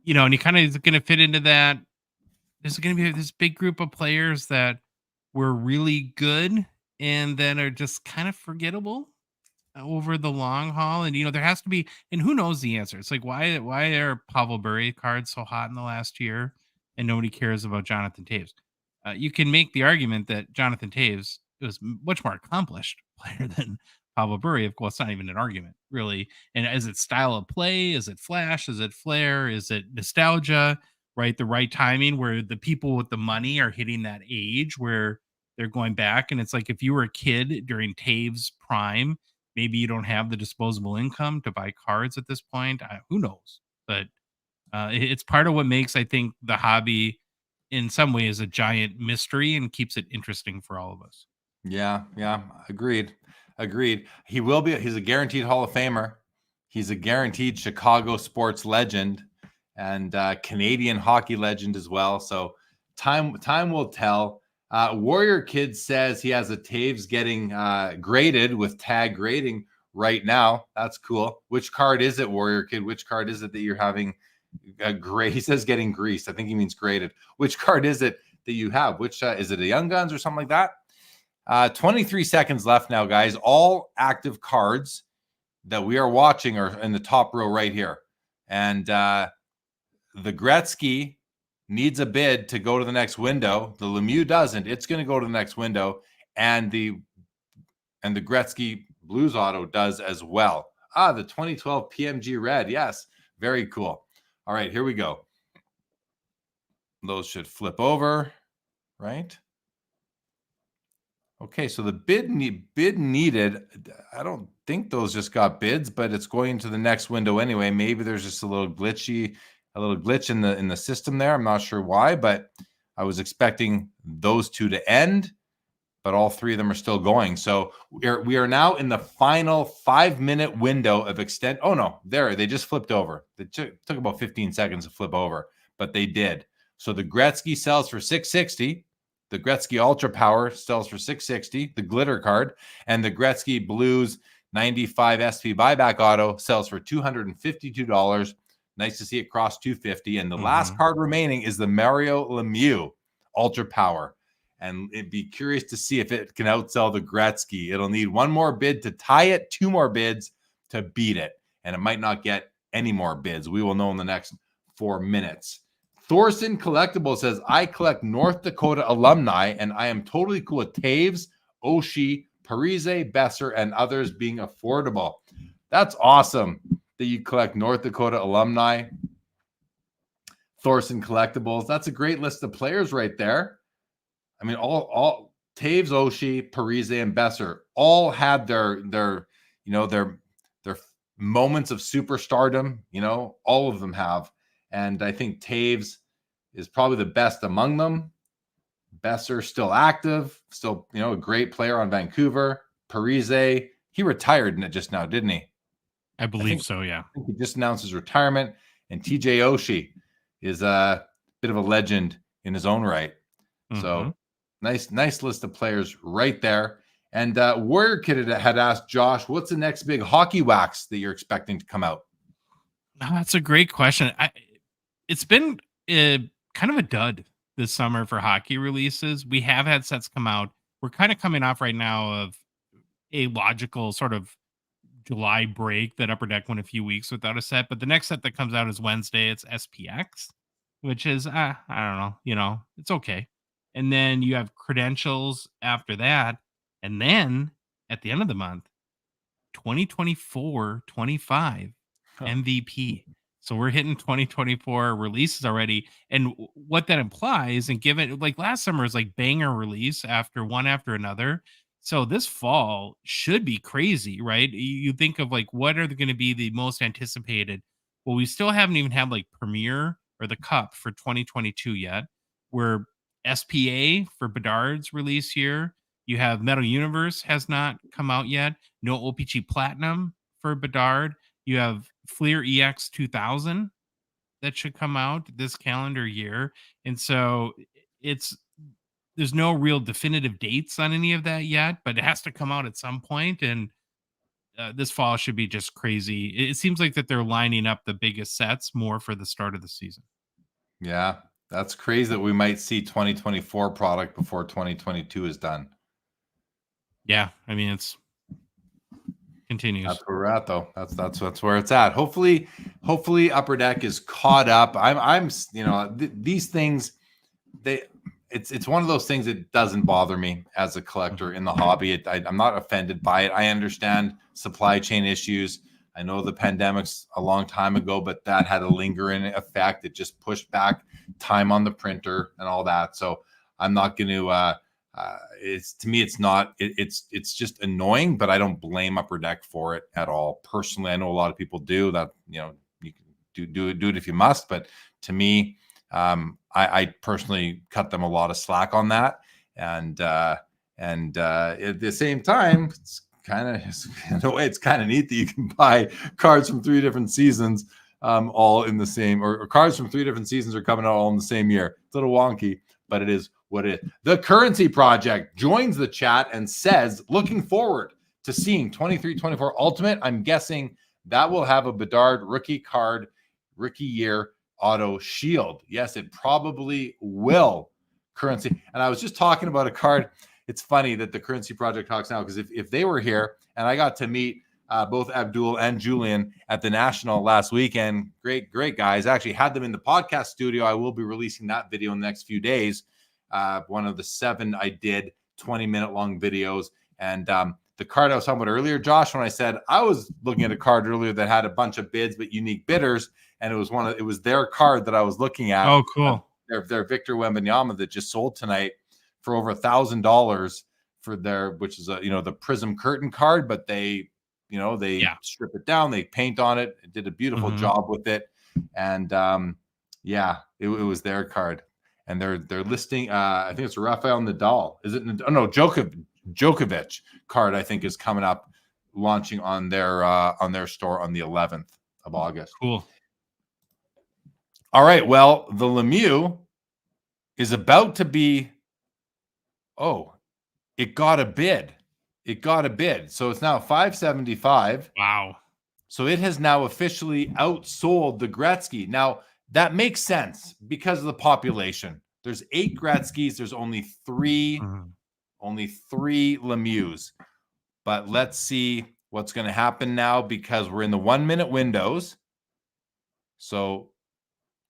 he kind of is going to fit into that. There's going to be this big group of players that were really good and then are just kind of forgettable over the long haul. And, there has to be, and who knows the answer? It's like, why are Pavel Bure cards so hot in the last year and nobody cares about Jonathan Toews? You can make the argument that Jonathan Toews was much more accomplished player than Pavel Bure. Of course, it's not even an argument, really. And is it style of play? Is it flash? Is it flair? Is it nostalgia? Right? The right timing where the people with the money are hitting that age where they're going back. And it's like, if you were a kid during Toews' prime, maybe you don't have the disposable income to buy cards at this point. Who knows? But it's part of what makes, I think, the hobby in some ways a giant mystery and keeps it interesting for all of us. Yeah. Agreed. He's a guaranteed Hall of Famer. He's a guaranteed Chicago sports legend and Canadian hockey legend as well. So time will tell. Warrior Kid says he has a Toews getting graded with tag grading right now. That's cool. Which card is it, Warrior Kid? Which card is it that you're having he says getting greased. I think he means graded. Which card is it that you have? Which is it a Young Guns or something like that? 23 seconds left now, guys. All active cards that we are watching are in the top row right here. And the Gretzky needs a bid to go to the next window. The Lemieux doesn't. It's going to go to the next window. And the Gretzky Blues auto does as well. The 2012 PMG Red. Yes. Very cool. All right, here we go. Those should flip over, right? Okay, so the bid needed, I don't think those just got bids, but it's going to the next window anyway. Maybe there's just a little glitch in the system there. I'm not sure why, but I was expecting those two to end, but all three of them are still going. So we are now in the final 5-minute window of extent. Oh no, they just flipped over. It took about 15 seconds to flip over, but they did. So the Gretzky sells for $660. The Gretzky Ultra Power sells for $660, the glitter card, and the Gretzky Blues 95 SP buyback auto sells for $252. Nice to see it cross 250. And the last card remaining is the Mario Lemieux Ultra Power. And it'd be curious to see if it can outsell the Gretzky. It'll need one more bid to tie it, 2 more bids to beat it. And it might not get any more bids. We will know in the next 4 minutes. Thorson Collectible says, I collect North Dakota alumni, and I am totally cool with Taves, Oshie, Parise, Besser, and others being affordable. That's awesome that you collect North Dakota alumni. Thorson Collectibles. That's a great list of players right there. I mean, all Taves, Oshie, Parise, and Besser all had their moments of superstardom. All of them have. And I think Taves is probably the best among them. Besser still active, still, a great player on Vancouver. Parise, he retired just now, didn't he? I believe so, yeah. I think he just announced his retirement. And TJ Oshie is a bit of a legend in his own right. So nice list of players right there. And Warrior Kid had asked Josh, what's the next big hockey wax that you're expecting to come out? That's a great question. It's been kind of a dud this summer for hockey releases. We have had sets come out. We're kind of coming off right now of a logical sort of July break that Upper Deck went a few weeks without a set. But the next set that comes out is Wednesday. It's SPX, which is, I don't know, it's okay. And then you have Credentials after that. And then at the end of the month, 2024-25 MVP. So we're hitting 2024 releases already. And what that implies, and given like last summer is like banger release after another. So this fall should be crazy, right? You think of like, what are going to be the most anticipated? Well, we still haven't even had like Premier or the Cup for 2022 yet. We're SPA for Bedard's release year. You have Metal Universe has not come out yet. No OPG Platinum for Bedard. You have Fleer EX 2000 that should come out this calendar year. And so there's no real definitive dates on any of that yet, but it has to come out at some point. And this fall should be just crazy. It seems like that they're lining up the biggest sets more for the start of the season. Yeah, that's crazy that we might see 2024 product before 2022 is done. Yeah, I mean, it's continues. That's where we're at, though. That's where it's at. Hopefully Upper Deck is caught up. I'm these things, it's one of those things that doesn't bother me as a collector in the hobby. I'm not offended by it. I understand supply chain issues. I know the pandemic's a long time ago, but that had a lingering effect. It just pushed back time on the printer and all that. So I'm not going to. It's just annoying, but I don't blame Upper Deck for it at all. Personally, I know a lot of people do that. You can do it if you must, but to me, I personally cut them a lot of slack on that. And at the same time, it's kind of neat that you can buy cards from 3 different seasons, all in the same, or cards from 3 different seasons are coming out all in the same year. It's a little wonky, but it is what it is. The Currency Project joins the chat and says, looking forward to seeing 23-24 Ultimate. I'm guessing that will have a Bedard rookie card, rookie year auto shield. Yes, it probably will. Currency. And I was just talking about a card. It's funny that the Currency Project talks now, because if they were here, and I got to meet both Abdul and Julian at the National last weekend, great guys. I actually had them in the podcast studio. I will be releasing that video in the next few days. One of the 7 I did 20-minute long videos. And the card I was talking about earlier, Josh, when I said I was looking at a card earlier that had a bunch of bids but unique bidders, and it was their card that I was looking at. Oh, cool. Their Victor Wembanyama that just sold tonight for over $1,000 for their, which is the Prism Curtain card, but they strip it down, they paint on it, did a beautiful job with it, and it was their card, and they're listing. I think it's Rafael Nadal. Is it? Oh no, Djokovic card. I think is coming up, launching on their store on the 11th of August. Cool. All right. Well, the Lemieux is about to be. Oh, it got a bid. So it's now $575. Wow. So it has now officially outsold the Gretzky. Now that makes sense because of the population. There's 8 Gretzkys. There's only 3 Lemieux. But let's see what's going to happen now because we're in the 1-minute windows. So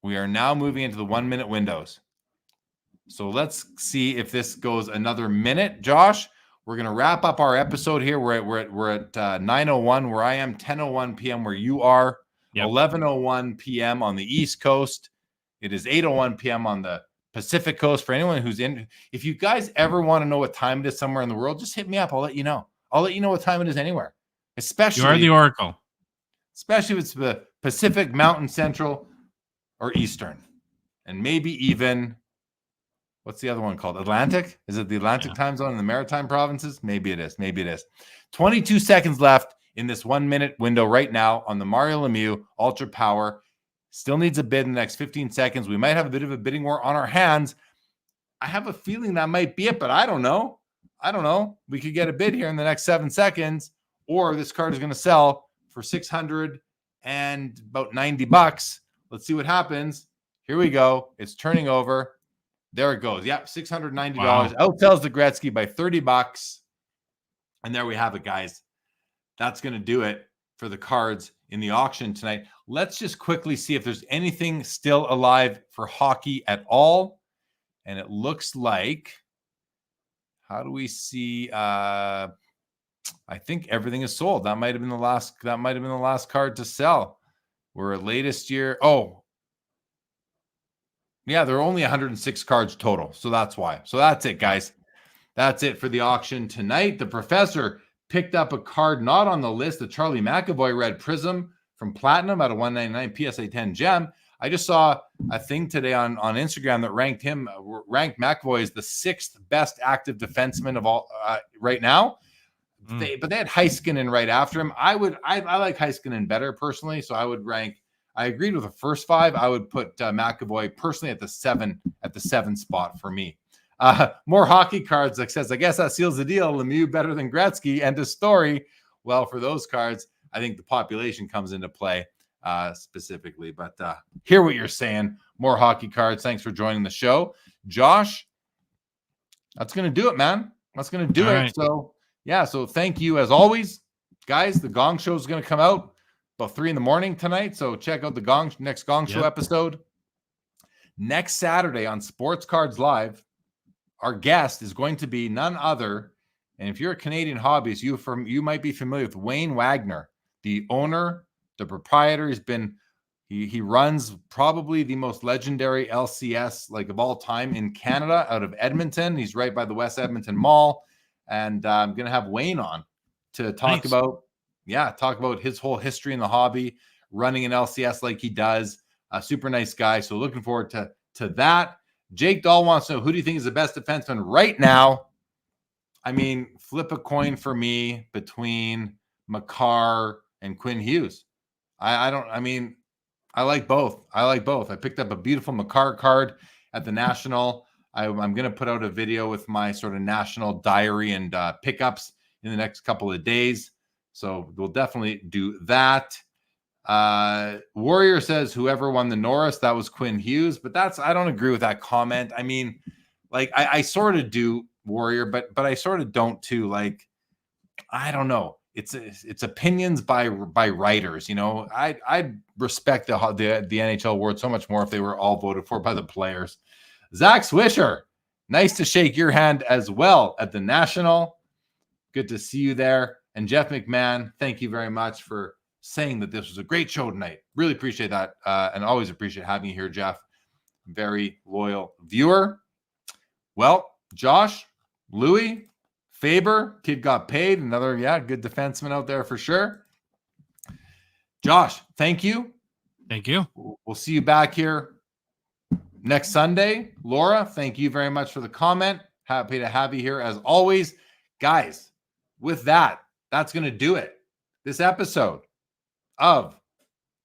we are now moving into the 1-minute windows. So let's see if this goes another minute, Josh. We're going to wrap up our episode here. We're at 9:01 where I am, 10:01 p.m. where you are, 11:01 p.m. on the East Coast. It is 8:01 p.m. on the Pacific Coast. For anyone who's in, if you guys ever want to know what time it is somewhere in the world, just hit me up. I'll let you know. I'll let you know what time it is anywhere. Especially, you are the Oracle. Especially if it's the Pacific, Mountain, Central, or Eastern, and maybe even. What's the other one called? Atlantic? Is it the Atlantic time zone in the Maritime provinces? Maybe it is. 22 seconds left in this 1-minute window right now on the Mario Lemieux Ultra Power. Still needs a bid in the next 15 seconds. We might have a bit of a bidding war on our hands. I have a feeling that might be it, but I don't know. We could get a bid here in the next 7 seconds, or this card is going to sell for $690. Let's see what happens. Here we go. It's turning over. There it goes. Yep, $690. Wow. Outsells the Gretzky by $30. And there we have it, guys. That's going to do it for the cards in the auction tonight. Let's just quickly see if there's anything still alive for hockey at all. And it looks like, how do we see? I think everything is sold. That might have been the last card to sell. We're at latest year. Oh, yeah, there are only 106 cards total. So that's why. So that's it, guys. That's it for the auction tonight. The professor picked up a card not on the list, the Charlie McAvoy Red Prism from Platinum at a 199 PSA 10 gem. I just saw a thing today on Instagram that ranked McAvoy as the 6th best active defenseman of all right now. But they had Heiskanen right after him. I like Heiskanen better personally, so I would rank. I agreed with the first 5. I would put McAvoy personally at the 7 spot for me. More hockey cards that says, I guess that seals the deal. Lemieux better than Gretzky. End of story. Well, for those cards, I think the population comes into play specifically. But hear what you're saying. More hockey cards. Thanks for joining the show, Josh. That's gonna do it, man. That's gonna do it. Right. So yeah. So thank you as always, guys. The Gong Show is gonna come out about 3 a.m. tonight. So check out the next Gong Show episode. Next Saturday on Sports Cards Live, our guest is going to be none other. And if you're a Canadian hobbyist, you might be familiar with Wayne Wagner, the owner, the proprietor. He runs probably the most legendary LCS of all time in Canada out of Edmonton. He's right by the West Edmonton Mall. And I'm going to have Wayne on to talk about his whole history in the hobby, running an LCS like he does. A super nice guy. So looking forward to that. Jake Dahl wants to know, who do you think is the best defenseman right now? I mean, flip a coin for me between Makar and Quinn Hughes. I like both. I picked up a beautiful Makar card at the National. I'm going to put out a video with my sort of national diary and pickups in the next couple of days. So we'll definitely do that. Warrior says whoever won the Norris, that was Quinn Hughes, but I don't agree with that comment. I mean, I sort of do, Warrior, but I sort of don't too. I don't know. It's opinions by writers. I'd respect the NHL award so much more if they were all voted for by the players. Zach Swisher, nice to shake your hand as well at the National. Good to see you there. And Jeff McMahon, thank you very much for saying that this was a great show tonight. Really appreciate that. And always appreciate having you here, Jeff. Very loyal viewer. Well, Josh, Louie, Faber, kid got paid. Another, good defenseman out there for sure. Josh, thank you. Thank you. We'll see you back here next Sunday. Laura, thank you very much for the comment. Happy to have you here as always. Guys, with that, that's going to do it. This episode of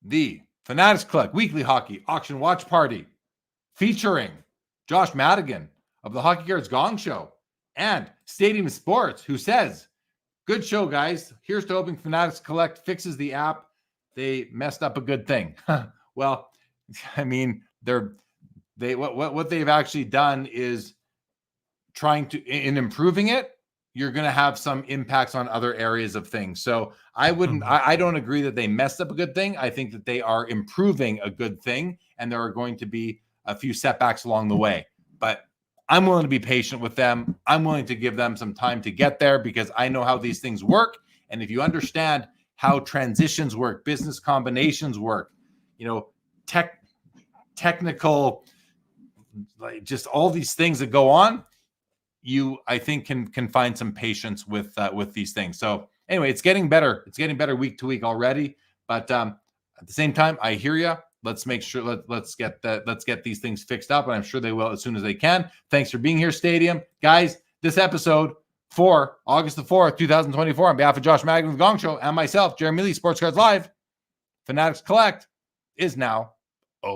the Fanatics Collect Weekly Hockey Auction Watch Party featuring Josh Madigan of the Hockey Cards Gongshow and Stadium Sports, who says, good show, guys. Here's to hoping Fanatics Collect fixes the app. They messed up a good thing. Well, I mean, what they've actually done is trying to, in improving it, you're going to have some impacts on other areas of things. So I don't agree that they messed up a good thing. I think that they are improving a good thing, and there are going to be a few setbacks along the way. But I'm willing to be patient with them. I'm willing to give them some time to get there because I know how these things work. And if you understand how transitions work, business combinations work, technical, like just all these things that go on, you, I think, can find some patience with these things. So anyway, it's getting better. It's getting better week to week already. But at the same time, I hear you. Let's make sure let's get these things fixed up, and I'm sure they will as soon as they can. Thanks for being here, Stadium. Guys, this episode for August the 4th, 2024, on behalf of Josh Madigan of the Gong Show and myself, Jeremy Lee, Sports Cards Live, Fanatics Collect is now